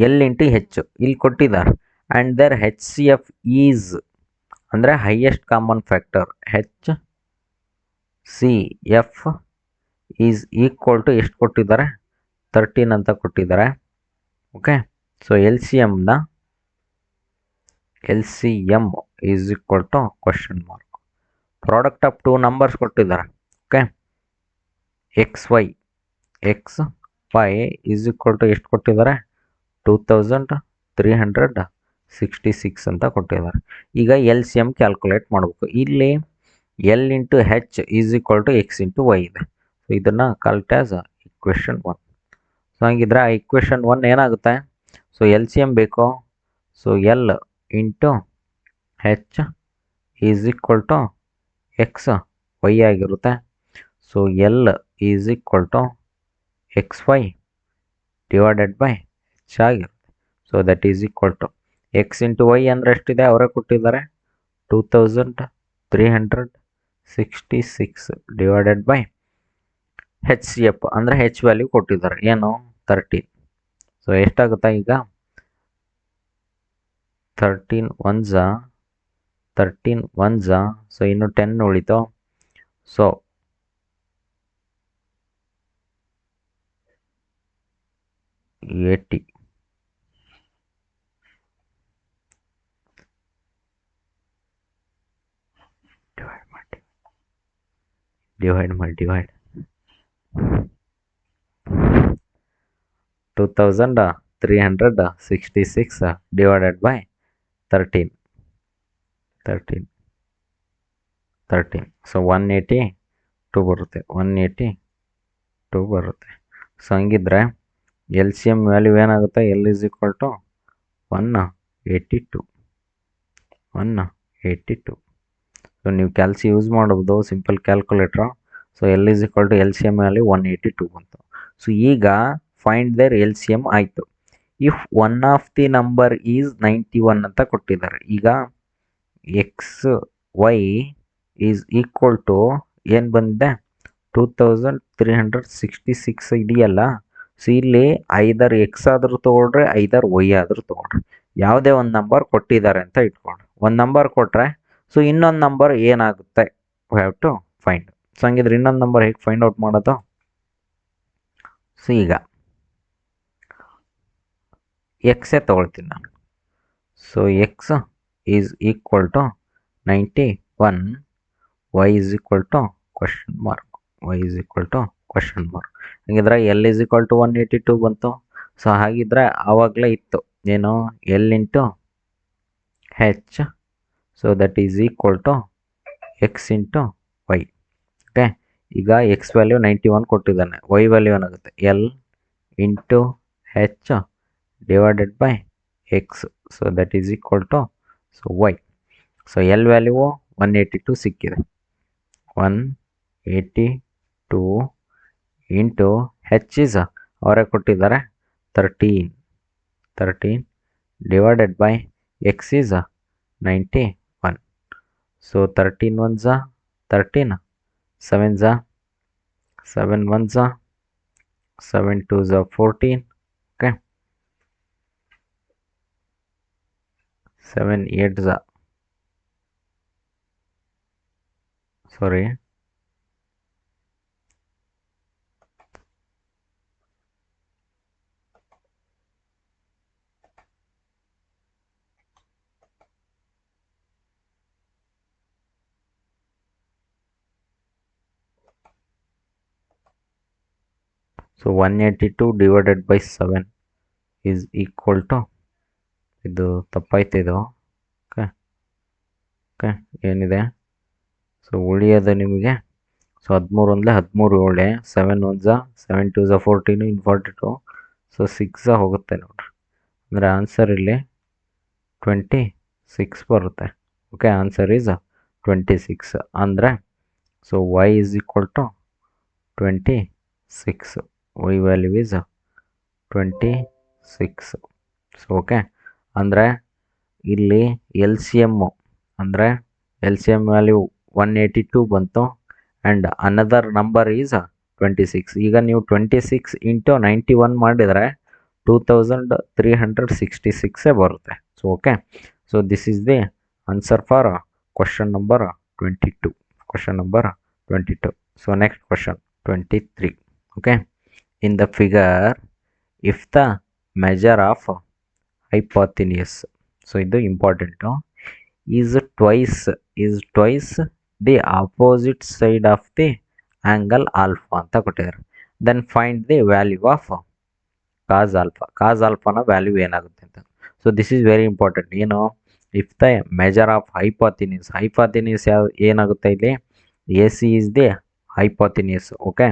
ಎಲ್ ಇಂಟು ಹೆಚ್ ಇಲ್ಲಿ ಕೊಟ್ಟಿದ್ದಾರೆ. And their H C F is ಅಂದರೆ highest common factor. H C F is equal to ಎಷ್ಟು ಕೊಟ್ಟಿದ್ದಾರೆ 13 ಅಂತ ಕೊಟ್ಟಿದ್ದಾರೆ. Okay, so L C M is equal to question mark. Product of 2 numbers ಕೊಟ್ಟಿದ್ದಾರೆ. Okay, X Y is equal to ಎಷ್ಟು ಕೊಟ್ಟಿದ್ದಾರೆ 2366 ಅಂತ ಕೊಟ್ಟಿದ್ದಾರೆ. ಈಗ ಎಲ್ ಸಿ ಎಮ್ ಕ್ಯಾಲ್ಕುಲೇಟ್ ಮಾಡಬೇಕು. ಇಲ್ಲಿ L into H is equal to X into y ಇದೆ. ಸೊ ಇದನ್ನು ಕಾಲ್ಟ್ ಆಸ್ ಇಕ್ವೇಷನ್ 1. ಸೊ ಹಂಗಿದ್ರೆ ಆ ಇಕ್ವೇಷನ್ 1 ಏನಾಗುತ್ತೆ? ಸೊ ಎಲ್ ಸಿ ಎಮ್ ಬೇಕು. So L into H is equal to X Y ಆಗಿರುತ್ತೆ. So L is equal to X Y divided by H ಆಗಿರುತ್ತೆ. So that is equal to X into Y ಅಂದರೆ ಎಷ್ಟಿದೆ ಅವರೇ ಕೊಟ್ಟಿದ್ದಾರೆ 2366 divided by H C F ಅಂದರೆ ಹೆಚ್ ವ್ಯಾಲ್ಯೂ ಕೊಟ್ಟಿದ್ದಾರೆ ಏನು 13. ಸೊ ಎಷ್ಟಾಗುತ್ತಾ ಈಗ 13 1 ಸೊ ಇನ್ನು 10 ಉಳಿತು. So 80 divide 2366 divided by 13. So 182 ಬರುತ್ತೆ. 182 ಬರುತ್ತೆ. ಸೊ ಹಂಗಿದ್ರೆ ಎಲ್ ಸಿ ಎಮ್ ವ್ಯಾಲ್ಯೂ ಏನಾಗುತ್ತೆ? L is equal to 182. So ನೀವು ಕ್ಯಾಲ್ಸಿ ಯೂಸ್ ಮಾಡ್ಬೋದು, simple calculator. So L is equal to L C M value 182 ಬಂತು. ಸೊ ಈಗ find their L C M ಆಯಿತು. If one of the number is 91 ಅಂತ ಕೊಟ್ಟಿದ್ದಾರೆ. ಈಗ X Y is equal to ಏನು ಬಂದಿದೆ 2366 ಇದೆಯಲ್ಲ. ಸೊ ಇಲ್ಲಿ ಐದರ್ ಎಕ್ಸ್ ಆದರೂ ತೊಗೊಳ್ರಿ, ಐದರ್ ವೈ ಆದರೂ ತೊಗೊಳ್ರಿ, ಯಾವುದೇ ಒಂದು ನಂಬರ್ ಕೊಟ್ಟಿದ್ದಾರೆ ಅಂತ ಇಟ್ಕೊಳ್ರಿ. ಒಂದು ನಂಬರ್ ಕೊಟ್ಟರೆ ಸೊ ಇನ್ನೊಂದು ನಂಬರ್ ಏನಾಗುತ್ತೆ we have to find. So ಹಂಗಿದ್ರೆ ಇನ್ನೊಂದು ನಂಬರ್ ಹೇಗೆ ಫೈಂಡ್ ಔಟ್ ಮಾಡೋದು? ಸೊ ಈಗ ಎಕ್ಸೇ ತೊಗೊಳ್ತೀನಿ ನಾನು. So x is equal to 91, y is equal to question mark. ಹಾಗಿದ್ರೆ ಎಲ್ ಈಸ್ ಈಕ್ವಲ್ ಟು 182 ಬಂತು. ಸೊ ಹಾಗಿದ್ರೆ ಆವಾಗಲೇ ಇತ್ತು ಏನು L into H. So that is equal to X into y. Okay, ಈಗ ಎಕ್ಸ್ ವ್ಯಾಲ್ಯೂ 91 ಕೊಟ್ಟಿದ್ದಾನೆ. ವೈ ವ್ಯಾಲ್ಯೂ ಏನಾಗುತ್ತೆ L into H divided by x. So that is equal to so y. So L value 182 ಸಿಕ್ಕಿದೆ. 182 ಇಂಟು ಹೆಚ್ ಇಸ್ ಅವರೇ ಕೊಟ್ಟಿದ್ದಾರೆ 13 divided by x is 91. So 13 1 13, 7 7 1 7 2 14. Okay, 7 8 sorry 182 divided by 7 is equal to, ಇದು ತಪ್ಪಾಯ್ತು ಇದು. ಓಕೆ ಓಕೆ ಏನಿದೆ, ಸೊ ಉಳಿಯೋದು ನಿಮಗೆ, ಸೊ 13 1 13 7 7 1 7 2 14 ಇನ್ 42. ಸೊ 6 ಹೋಗುತ್ತೆ ನೋಡ್ರಿ. ಅಂದರೆ ಆನ್ಸರ್ ಇಲ್ಲಿ 26 ಬರುತ್ತೆ. ಓಕೆ, ಆನ್ಸರ್ ಈಸ್ 26 ಅಂದರೆ, so y is equal to 26. Y value is 26. So okay, ಅಂದರೆ ಇಲ್ಲಿ ಎಲ್ ಸಿ ಎಮ್ಮು ಅಂದರೆ ಎಲ್ ಸಿ ಎಮ್ ವ್ಯಾಲ್ಯೂ 182 ಬಂತು ಆ್ಯಂಡ್ ಅನದರ್ ನಂಬರ್ ಈಸ್ 26. ಈಗ ನೀವು 26 ಇಂಟು 91 ಮಾಡಿದರೆ 2366 ಬರುತ್ತೆ. So okay, so this is the answer for question number 22. Question number 22. So next question 23. Okay, in the figure if the measure of hypotenuse, so ಇದು important, is twice the opposite side of the angle alpha ಅಂತ ಕೊಟ್ಟಿದ್ದಾರೆ. then find the value of cos alpha ನ ವ್ಯಾಲ್ಯೂ ಏನಾಗುತ್ತೆ ಅಂತ. So this is very important. ಏನು, if the measure of hypotenuse ಏನಾಗುತ್ತೆ ಇಲ್ಲಿ, A C is the hypotenuse. Okay,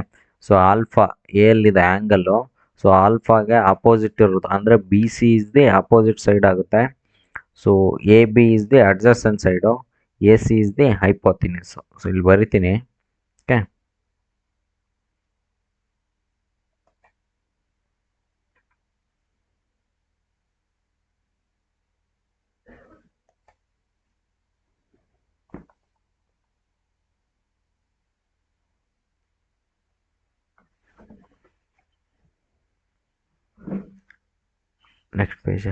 so alpha ಎಲ್ಲಿದೆ ಆ್ಯಂಗಲ್ಲು, ಸೊ ಆಲ್ಫಾಗೆ ಅಪೋಸಿಟ್ ಇರುತ್ತೆ, ಅಂದರೆ B C is the opposite side ಆಗುತ್ತೆ. So A B is the adjacent side, A C is the hypotenuse. So ಇಲ್ಲಿ ಬರಿತೀನಿ. Okay, next page.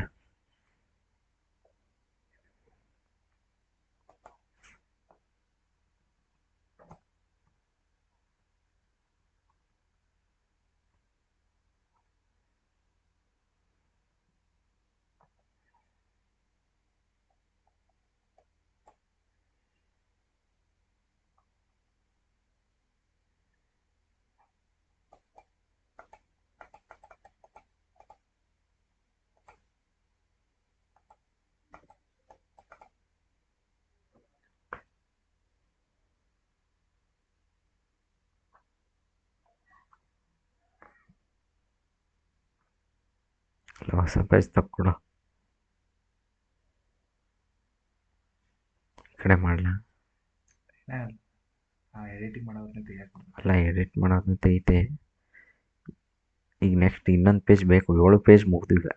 ಹೊಸ ಪೇಜ್ ತಕ್ಕೊಡು, ಈ ಕಡೆ ಮಾಡಲ. ಅಲ್ಲ, ಎಡಿಟ್ ಮಾಡೋದನ್ನ ತೆಗಿತೆ. ಈಗ ನೆಕ್ಸ್ಟ್ ಇನ್ನೊಂದು ಪೇಜ್ ಬೇಕು. 7 ಪೇಜ್ ಮುಗ್ದಿಲ್ಲ.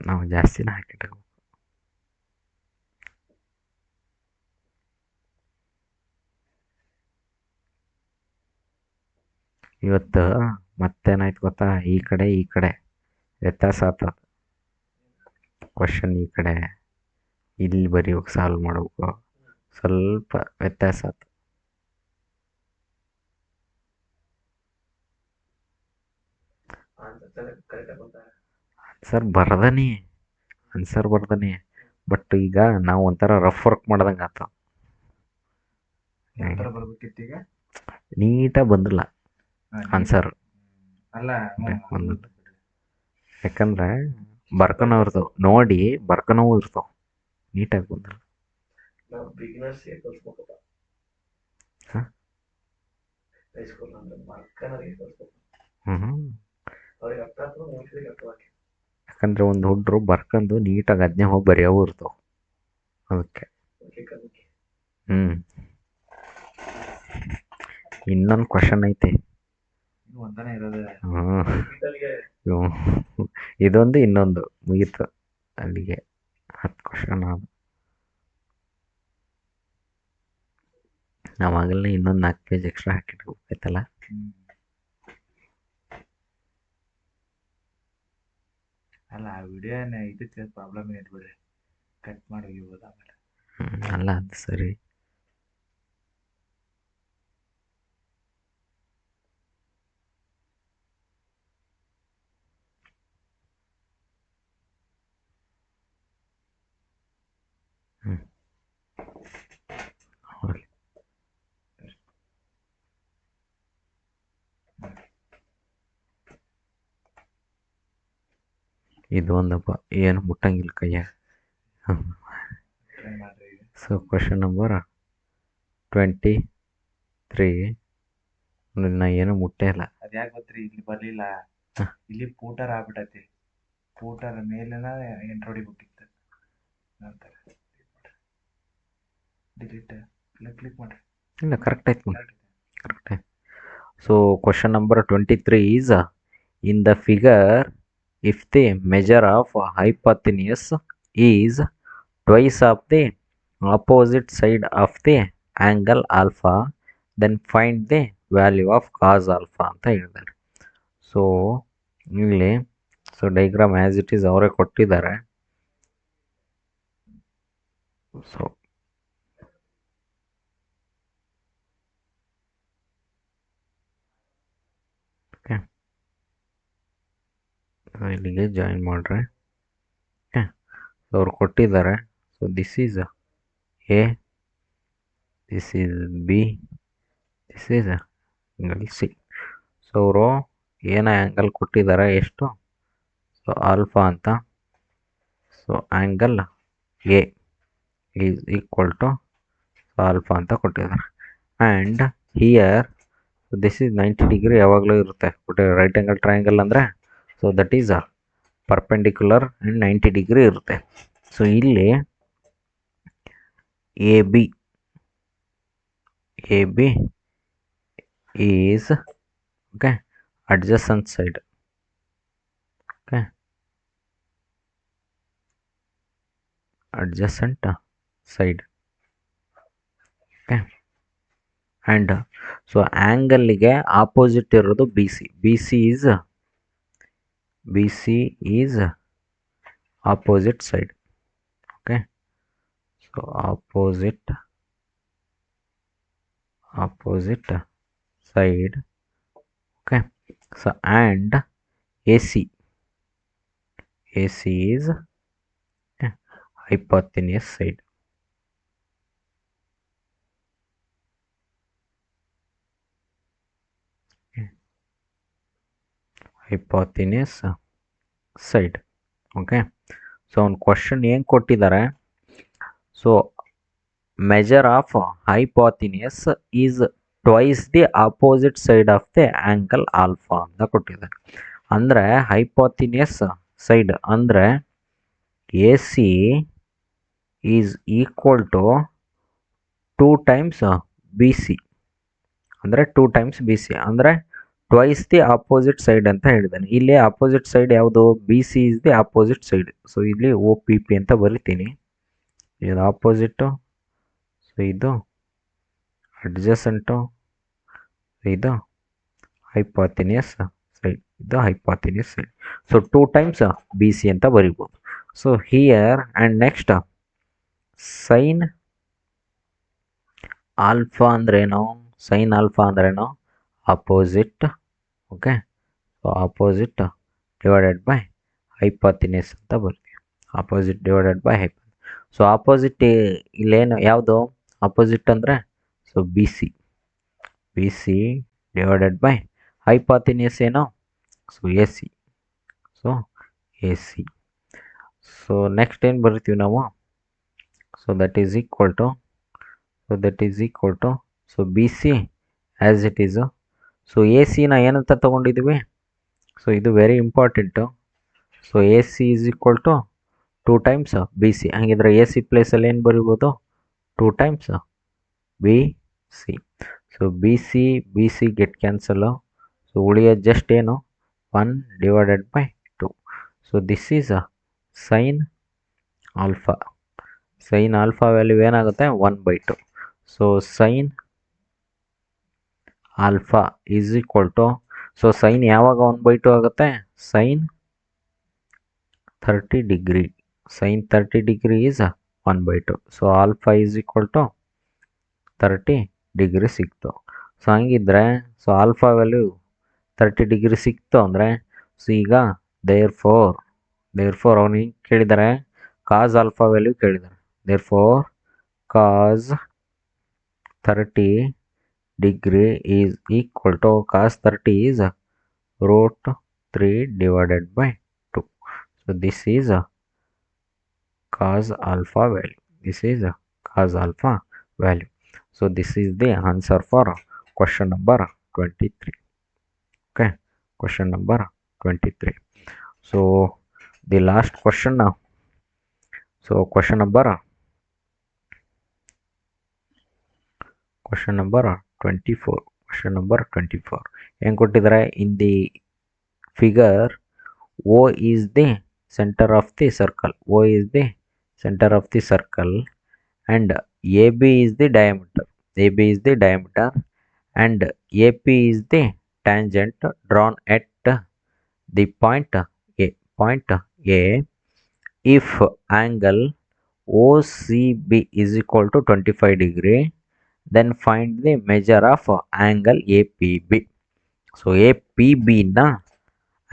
ನಾವು ಜಾಸ್ತಿನ ಹಾಕಿಟ್ಟು ಇವತ್ತು ಮತ್ತೇನಾಯ್ತು ಗೊತ್ತಾ, ಈ ಕಡೆ ವ್ಯತ್ಯಾಸ ಆಗ್ತದೆ. ಕ್ವಶನ್ ಈ ಕಡೆ ಇಲ್ಲಿ ಬರೀಬೇಕು, ಸಾಲ್ವ್ ಮಾಡಬೇಕು, ಸ್ವಲ್ಪ ವ್ಯತ್ಯಾಸ ಆಗ್ತದೆ. ಆನ್ಸರ್ ಬರ್ದನಿ ಬಟ್ ಈಗ ನಾವು ಒಂಥರ ರಫ್ ವರ್ಕ್ ಮಾಡ್ದಂಗೆ ಆತ. ನೀಟಾಗಿ ಬಂದಿಲ್ಲ ಆನ್ಸರ್. ಯಾಕಂದ್ರೆ ಬರ್ಕೊನೋ ಇರ್ತಾವ, ನೋಡಿ ಬರ್ಕೊನೋ ಇರ್ತಾವ, ನೀಟಾಗಿ ಬಂದಿಲ್ಲ. ನಾವು ಬಿಗಿನರ್ಸ್ಗೆ ಕಲ್ಸ್ಬೇಕಪ್ಪ. ಹ? ಹೈಸ್ಕೂಲ್ ಅಂದ್ರೆ ಮಕ್ಕಳಿಗೆ ಕಲ್ಸ್ಬೇಕು. ಹ್ಞೂ ಅವ್ರಿಗೆ ಅರ್ಥ ಆಗ್ತದೆ, ಮನುಷ್ಯರಿಗೆ ಅರ್ಥವಾಗ್ತದೆ. ಯಾಕಂದ್ರೆ ಒಂದು ಹುಡ್ರು ಬರ್ಕೊಂಡು ನೀಟಾಗಿ ಅದನ್ನೇ ಹೋಗಿ ಬರೆಯೋವು ಇರ್ತಾವೆ ಅದಕ್ಕೆ. ಅದಕ್ಕೆ ಕಲಿಕೆ. ಹ್ಞೂ ಇನ್ನೊಂದು ಕ್ವಶನ್ ಐತೆ. ಇನ್ನು ಒಂದನೇ ಇರೋದೇ ಹ್ಞೂ ಇಟಲ್ಗೆ. ಇದೊಂದು ಇನ್ನೊಂದು ಮುಗೀತು ಅಲ್ಲಿಗೆ 10 ಕ್ವಶನ್ ಆದ. ನಾವಾಗಲೇ ಇನ್ನೊಂದು 4 ಪೇಜ್ ಎಕ್ಸ್ಟ್ರಾ ಹಾಕಿಟ್ಕೋಬೇಕಲ್ಲ. ಅಲ್ಲ ಆ ವಿಡಿಯೋನ ಇದಕ್ಕೆ ಪ್ರಾಬ್ಲಮ್ ಏನು ಬಿಡ್ರಿ, ಕಟ್ ಮಾಡಿ ಹೋಗ್ಬೋದು ಆಮೇಲೆ. ಅಲ್ಲ ಅದು ಸರಿ. ಹ್ಞೂ ಇದು ಒಂದಪ್ಪ ಏನು ಮುಟ್ಟಂಗಿಲ್ಲ ಕೈಯಾಗ. ಟ್ರೈ ಮಾಡ್ರಿ ಈಗ. ಸೊ ಕ್ವಶನ್ ನಂಬರ್ 23 ನಾ ಏನು ಮುಟ್ಟೇ ಇಲ್ಲ. ಅದ್ಯಾಕೆ ಗೊತ್ತ್ರಿ, ಇಲ್ಲಿ ಬರಲಿಲ್ಲ, ಇಲ್ಲಿ ಪೂಟರ್ ಆಗ್ಬಿಟ್ಟೈತಿ. ಪೂಟರ್ ಮೇಲೆನ ಎಂಟ್ರ್ ಹೊಡಿಬೇಕಿತ್ತು. ನಂತರ ಡಿಲೀಟ್ ಕ್ಲಿಕ್ ಮಾಡ್ರಿ. ಇಲ್ಲ ಕರೆಕ್ಟ್ ಆಯ್ತು, ಕರೆಕ್ಟ್ ಆಯ್ತು. So question number 23 is in the figure if the measure of hypotenuse is twice of the opposite side of the angle alpha then find the value of cos alpha ಅಂತ ಹೇಳಿದ್ದಾರೆ. ಸೊ ಇಲ್ಲಿ so diagram as it is ಅವರೇ ಕೊಟ್ಟಿದ್ದಾರೆ. ಸೊ ಓಕೆ ಇಲ್ಲಿಗೆ ಜಾಯಿನ್ ಮಾಡ್ರೆ. ಓಕೆ ಅವ್ರು ಕೊಟ್ಟಿದ್ದಾರೆ. So this is a, this is b, this is angle c. So ಅವರು ಏನೋ ಆ್ಯಂಗಲ್ ಕೊಟ್ಟಿದ್ದಾರೆ, ಎಷ್ಟು, ಸೊ ಆಲ್ಫಾ ಅಂತ. ಸೊ angle a is equal to alpha ಅಂತ ಕೊಟ್ಟಿದ್ದಾರೆ. And here this is 90 degree ಯಾವಾಗಲೂ ಇರುತ್ತೆ ರೈಟ್ ಆ್ಯಂಗಲ್ ಟ್ರಯಾಂಗಲ್ ಅಂದರೆ. So that is perpendicular and 90 degree ಇರುತ್ತೆ. ಸೊ ಇಲ್ಲಿ A B is okay adjacent side. Okay, adjacent side. Okay, and so angle ಗೆ ಆಪೋಸಿಟ್ ಇರೋದು B C. B C is opposite side. Okay, so opposite side. Okay, so and A C is hypotenuse side. hypotenuse side. Okay, so ಒಂದು ಕ್ವಶನ್ ಏನು ಕೊಟ್ಟಿದ್ದಾರೆ, so measure of hypotenuse is twice the opposite side of the angle alpha ಅಂತ ಕೊಟ್ಟಿದ್ದಾರೆ. ಅಂದರೆ hypotenuse side ಅಂದರೆ a C is equal to 2 times B c. ಅಂದರೆ 2 ಟೈಮ್ಸ್ ಬಿ ಸಿ ಅಂದರೆ ಟ್ವೈಸ್ ದಿ ಆಪೋಸಿಟ್ ಸೈಡ್ ಅಂತ ಹೇಳಿದ್ದಾನೆ. ಇಲ್ಲಿ ಆಪೋಸಿಟ್ ಸೈಡ್ ಯಾವುದು, b C is the opposite side. So ಇಲ್ಲಿ ಒ ಪಿ ಪಿ ಅಂತ ಬರಿತೀನಿ. ಇದು ಆಪೋಸಿಟ್ಟು, ಸೊ ಇದು ಅಡ್ಜಸೆಂಟು, ಇದು ಹೈಪಾತಿನಿಯಸ್ ಸೈಡ್, ಇದು hypotenuse side. So 2 times B C ಅಂತ ಬರಿಬೋದು. So here and next sine alpha ಅಂದ್ರೇನು, ಸೈನ್ ಆಲ್ಫಾ ಅಂದ್ರೇನು, opposite. Okay, so opposite divided by hypotenuse ಅಂತ ಬರ್ತೀವಿ. Opposite divided by so opposite ಇಲ್ಲೇನು ಯಾವುದು ಆಪೋಸಿಟ್ ಅಂದರೆ, so B C divided by hypotenuse ಏನು, so A C. So A C. So next ಏನು ಬರಿತೀವಿ ನಾವು, so that is equal to so B C as it Yesu. So A ಸಿನ ಏನಂತ ತೊಗೊಂಡಿದ್ದೀವಿ? ಸೊ ಇದು very important. So A C is equal to 2 times B C. ಹಾಗಿದ್ರೆ ಎ ಸಿ ಪ್ಲೇಸಲ್ಲಿ ಏನು ಬರಿಬೋದು? 2 times B C. So B C get cancel. So ಉಳಿಯೋದು ಜಸ್ಟ್ ಏನು? 1 divided by 2. So this is sine alpha. Sine alpha value ಏನಾಗುತ್ತೆ? 1/2. So sine alpha is equal to, so sine ಯಾವಾಗ 1/2 ಆಗುತ್ತೆ? Sine 30 degree. Sine 30 degree is 1/2. So alpha is equal to 30 degree ಸಿಕ್ತು. ಸೊ ಹಂಗಿದ್ರೆ ಸೊ ಆಲ್ಫಾ ವ್ಯಾಲ್ಯೂ 30 ಡಿಗ್ರಿ ಸಿಕ್ತು ಅಂದರೆ, ಸೊ ಈಗ ದೇರ್ ಫೋರ್ ಅವನು ಹಿಂಗೆ ಕೇಳಿದ್ದಾರೆ, ಕಾಸ್ ಆಲ್ಫಾ ವ್ಯಾಲ್ಯೂ ಕೇಳಿದ್ದಾರೆ. Therefore cos 30 degree is equal to, cos 30 is √3 divided by 2. So this is cos alpha value. This is cos alpha value. So this is the answer for question number 23. Okay, question number 23. So the last question now. So question number 24. Question number 24. ಏನು ಕೊಟ್ಟಿದ್ದಾರೆ? In the figure, O is the center of the circle. O is the center of the circle and AB is the diameter. AB is the diameter and AP is the tangent drawn at the point A. Point A. If angle OCB is equal to 25 degree, then find the measure of angle APB. So APB na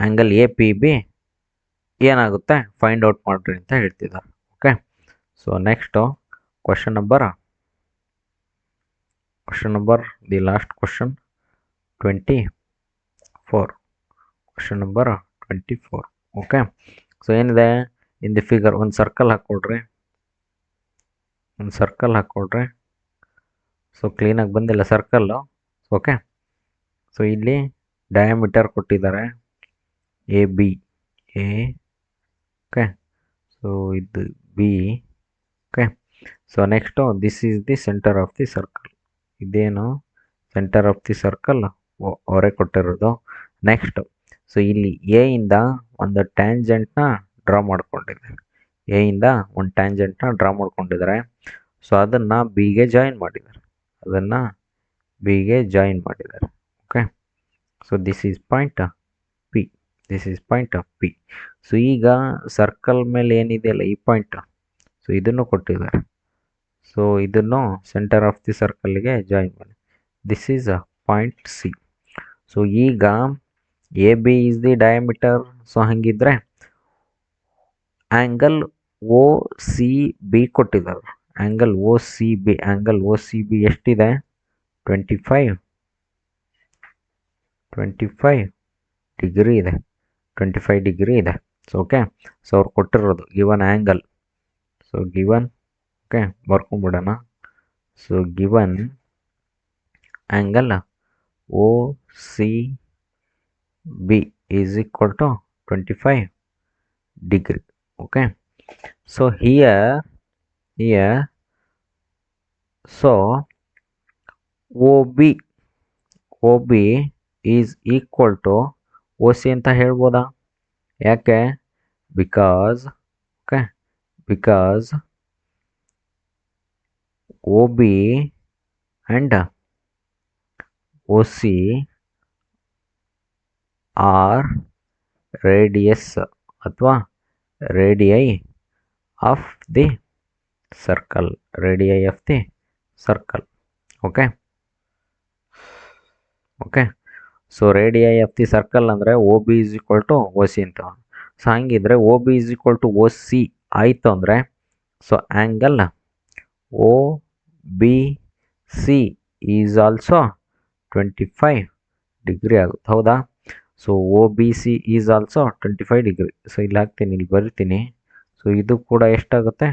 angle APB ಏನಾಗುತ್ತೆ ಫೈಂಡ್ ಔಟ್ ಮಾಡ್ರಿ ಅಂತ ಹೇಳ್ತಿದ್ದಾರೆ. Okay, so next question number the last question 24. Question number 24. Okay, so ಏನಿದೆ ಇನ್ ದಿ ಫಿಗರ್? ಒಂದು ಸರ್ಕಲ್ ಹಾಕ್ಕೊಳ್ರಿ. ಸೊ ಕ್ಲೀನಾಗಿ ಬಂದಿಲ್ಲ ಸರ್ಕಲ್ಲು. ಓಕೆ, ಸೊ ಇಲ್ಲಿ ಡಯಾಮೀಟರ್ ಕೊಟ್ಟಿದ್ದಾರೆ ಎ ಬಿ. ಓಕೆ, ಸೊ ಇದು B. Okay, so next this is the centre of the circle. ಇದೇನು ಸೆಂಟರ್ ಆಫ್ ದಿ ಸರ್ಕಲ್ ಅವರೇ ಕೊಟ್ಟಿರೋದು. ನೆಕ್ಸ್ಟ್ ಸೊ ಇಲ್ಲಿ ಎ ಇಂದ ಒಂದು ಟ್ಯಾಂಜೆಂಟ್ನ ಡ್ರಾ ಮಾಡ್ಕೊಂಡಿದ್ದಾರೆ. ಸೊ ಅದನ್ನು ಬಿಗೆ ಜಾಯಿನ್ ಮಾಡಿದ್ದಾರೆ. Okay, so this is point P. So ಈಗ ಸರ್ಕಲ್ ಮೇಲೆ ಏನಿದೆಯಲ್ಲ ಈ ಪಾಯಿಂಟ್, ಸೊ ಇದನ್ನು ಕೊಟ್ಟಿದ್ದಾರೆ. ಸೊ ಇದನ್ನು ಸೆಂಟರ್ ಆಫ್ ದಿ ಸರ್ಕಲ್ಗೆ ಜಾಯಿನ್ ಮಾಡಿ. This is point C. So ಈಗ A B is the diameter. So ಹಾಗಿದ್ರೆ ಆ್ಯಂಗಲ್ ಓ ಸಿ ಬಿ ಕೊಟ್ಟಿದ್ದಾರೆ. ಆ್ಯಂಗಲ್ ಓ ಸಿ ಬಿ ಎಷ್ಟಿದೆ? 25 ಡಿಗ್ರಿ ಇದೆ. 25 ಡಿಗ್ರಿ ಇದೆ. ಸೊ ಓಕೆ, ಸೊ ಅವ್ರು ಕೊಟ್ಟಿರೋದು given angle. So given, okay ಬರ್ಕೊಂಬಿಡೋಣ. So given angle O C B is equal to 25 degree. Okay, so here so OB is equal to OC ಅಂತ ಹೇಳ್ಬೋದಾ? ಯಾಕೆ? because OB and OC are radius ಅಥವಾ radii of the circle. Okay, so radii of the circle ಅಂದರೆ O B is equal to O C ಅಂತ. ಸೊ ಹಂಗಿದ್ರೆ O B is equal to O C ಆಯಿತು ಅಂದರೆ, so angle O B C is also 25 degree ಆಗುತ್ತೆ. ಹೌದಾ? So O B C is also 25 degree. So ಇಲ್ಲಿ ಹಾಕ್ತೀನಿ, ಇಲ್ಲಿ ಬರಿತೀನಿ. ಸೊ ಇದು ಕೂಡ ಎಷ್ಟಾಗುತ್ತೆ?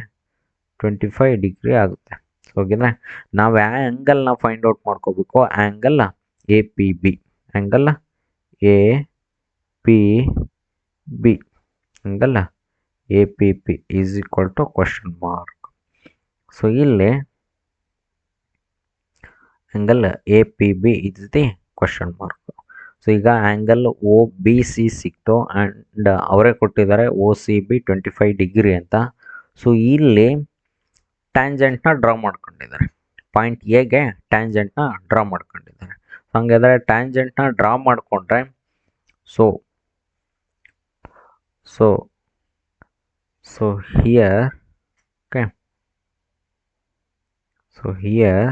25 ಡಿಗ್ರಿ ಆಗುತ್ತೆ. ಓಕೆನಾ, ನಾವು ಯಾವ ಆ್ಯಂಗಲ್ನ ಫೈಂಡ್ ಔಟ್ ಮಾಡ್ಕೋಬೇಕು, angle A P B, angle A P B, angle A P P is equal to question mark. So ಇಲ್ಲಿ angle A P B is the question mark. So ಈಗ ಆ್ಯಂಗಲ್ ಒ ಬಿ ಸಿ ಸಿಕ್ತು ಆ್ಯಂಡ್ ಅವರೇ ಕೊಟ್ಟಿದ್ದಾರೆ ಒ ಸಿ ಬಿ 25 ಡಿಗ್ರಿ ಅಂತ. ಸೊ ಇಲ್ಲಿ ಟ್ಯಾಂಜೆಂಟ್ನ ಡ್ರಾ ಮಾಡ್ಕೊಂಡಿದ್ದಾರೆ, ಪಾಯಿಂಟ್ ಎಗೆ ಟ್ಯಾಂಜೆಂಟ್ನ ಡ್ರಾ ಮಾಡ್ಕೊಂಡಿದ್ದಾರೆ. ಹಂಗಾದ್ರೆ ಟ್ಯಾಂಜೆಂಟ್ನ ಡ್ರಾ ಮಾಡಿಕೊಂಡ್ರೆ so here okay, so here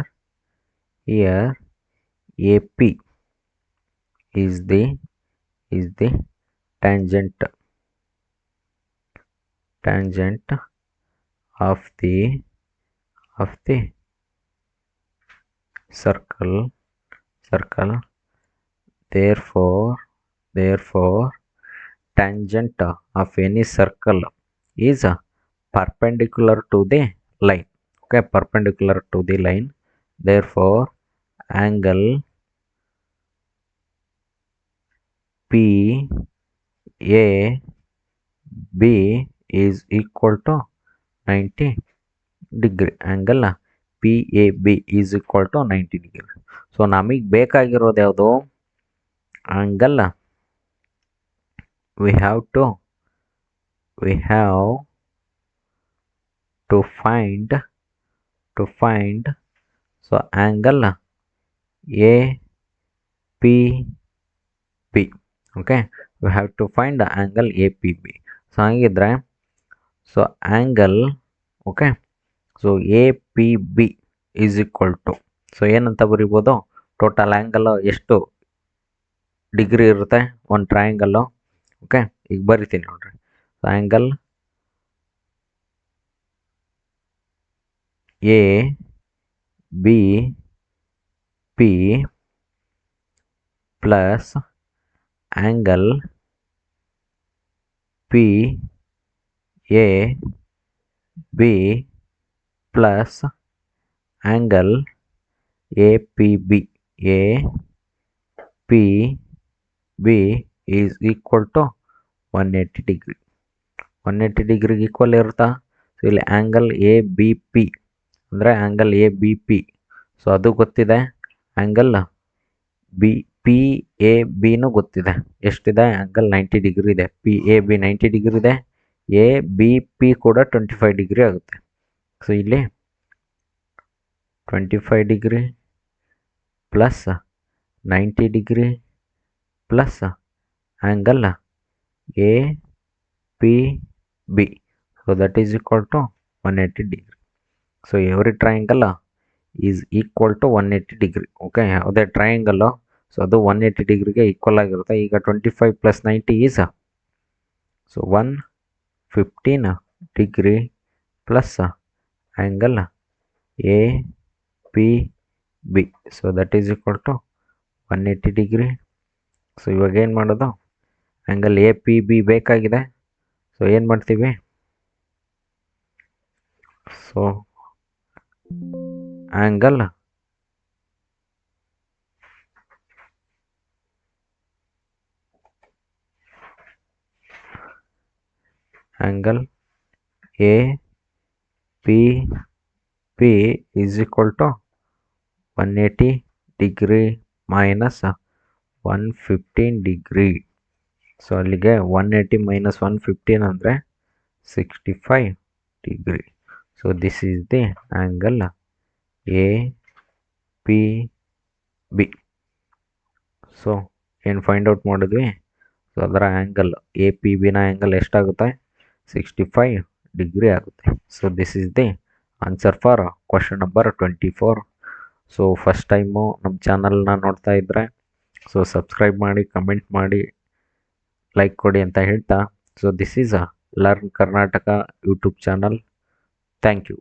A P is the tangent of the circle. Therefore tangent of any circle is perpendicular to the line. Okay, perpendicular to the line. Therefore angle PAB is equal to 90 degree. Angle PAB is equal to 90 degree. So ನಮಗೆ ಬೇಕಾಗಿರೋದು ಯಾವುದು, angle we have to find so angle APB. okay, we have to find the angle APB. So ಹಾಗಿದ್ರೆ so angle okay, so APB is equal to, so ಏನಂತ ಬರಿಬೋದು, ಟೋಟಲ್ ಆ್ಯಂಗಲ್ ಎಷ್ಟು ಡಿಗ್ರಿ ಇರುತ್ತೆ ಒಂದು ಟ್ರಯಾಂಗಲ್ಲು. ಓಕೆ, ಈಗ ಬರಿತೀನಿ ನೋಡ್ರಿ. So angle ABP plus angle PAB plus angle APB is equal to 180 degree. 180 ಡಿಗ್ರಿಗೆ ಈಕ್ವಲ್ ಇರುತ್ತಾ. ಸೊ ಇಲ್ಲಿ ಆ್ಯಂಗಲ್ ABP ಅಂದರೆ ಆ್ಯಂಗಲ್ ABP, ಸೊ ಅದು ಗೊತ್ತಿದೆ. ಆ್ಯಂಗಲ್ PABನೂ ಗೊತ್ತಿದೆ. ಎಷ್ಟಿದೆ, ಆ್ಯಂಗಲ್ 90 ಡಿಗ್ರಿ ಇದೆ. PAB 90 ಡಿಗ್ರಿ ಇದೆ, ABP ಕೂಡ 25 ಡಿಗ್ರಿ ಆಗುತ್ತೆ. ಸೊ ಇಲ್ಲಿ 25 degree plus 90 degree plus angle APB, so that is equal to 180 degree. So every triangle is equal to 180 degree. Okay, ಯಾವುದೇ ಟ್ರಯಾಂಗಲ್ಲು ಸೊ ಅದು 180 ಡಿಗ್ರಿಗೆ ಈಕ್ವಲ್ ಆಗಿರುತ್ತೆ. ಈಗ 25 plus 90 is so 115 degree plus angle APB, so that is equal to 180 degree. So ಇವಾಗ ಏನು ಮಾಡೋದು, ಆ್ಯಂಗಲ್ APB ಬೇಕಾಗಿದೆ. ಸೊ ಏನು ಮಾಡ್ತೀವಿ, so angle APB is equal to 180 degree minus 115 degree. So ಅಲ್ಲಿಗೆ 180 ಮೈನಸ್ 115 ಅಂದರೆ 65 degree. So this is the angle APB. So ಏನು ಫೈಂಡ್ ಔಟ್ ಮಾಡಿದ್ವಿ, ಸೊ ಅದರ ಆ್ಯಂಗಲ್ APBನ ಆ್ಯಂಗಲ್ ಎಷ್ಟಾಗುತ್ತೆ, 65 ಡಿಗ್ರಿ ಆಗುತ್ತೆ. So this is the answer for question number 24. So first time ನಮ್ಮ ಚಾನಲ್ನ ನೋಡ್ತಾ ಇದ್ದರೆ ಸೊ ಸಬ್ಸ್ಕ್ರೈಬ್ ಮಾಡಿ, ಕಮೆಂಟ್ ಮಾಡಿ, ಲೈಕ್ ಕೊಡಿ ಅಂತ ಹೇಳ್ತಾ, so this is a learn Karnataka YouTube channel. Thank you.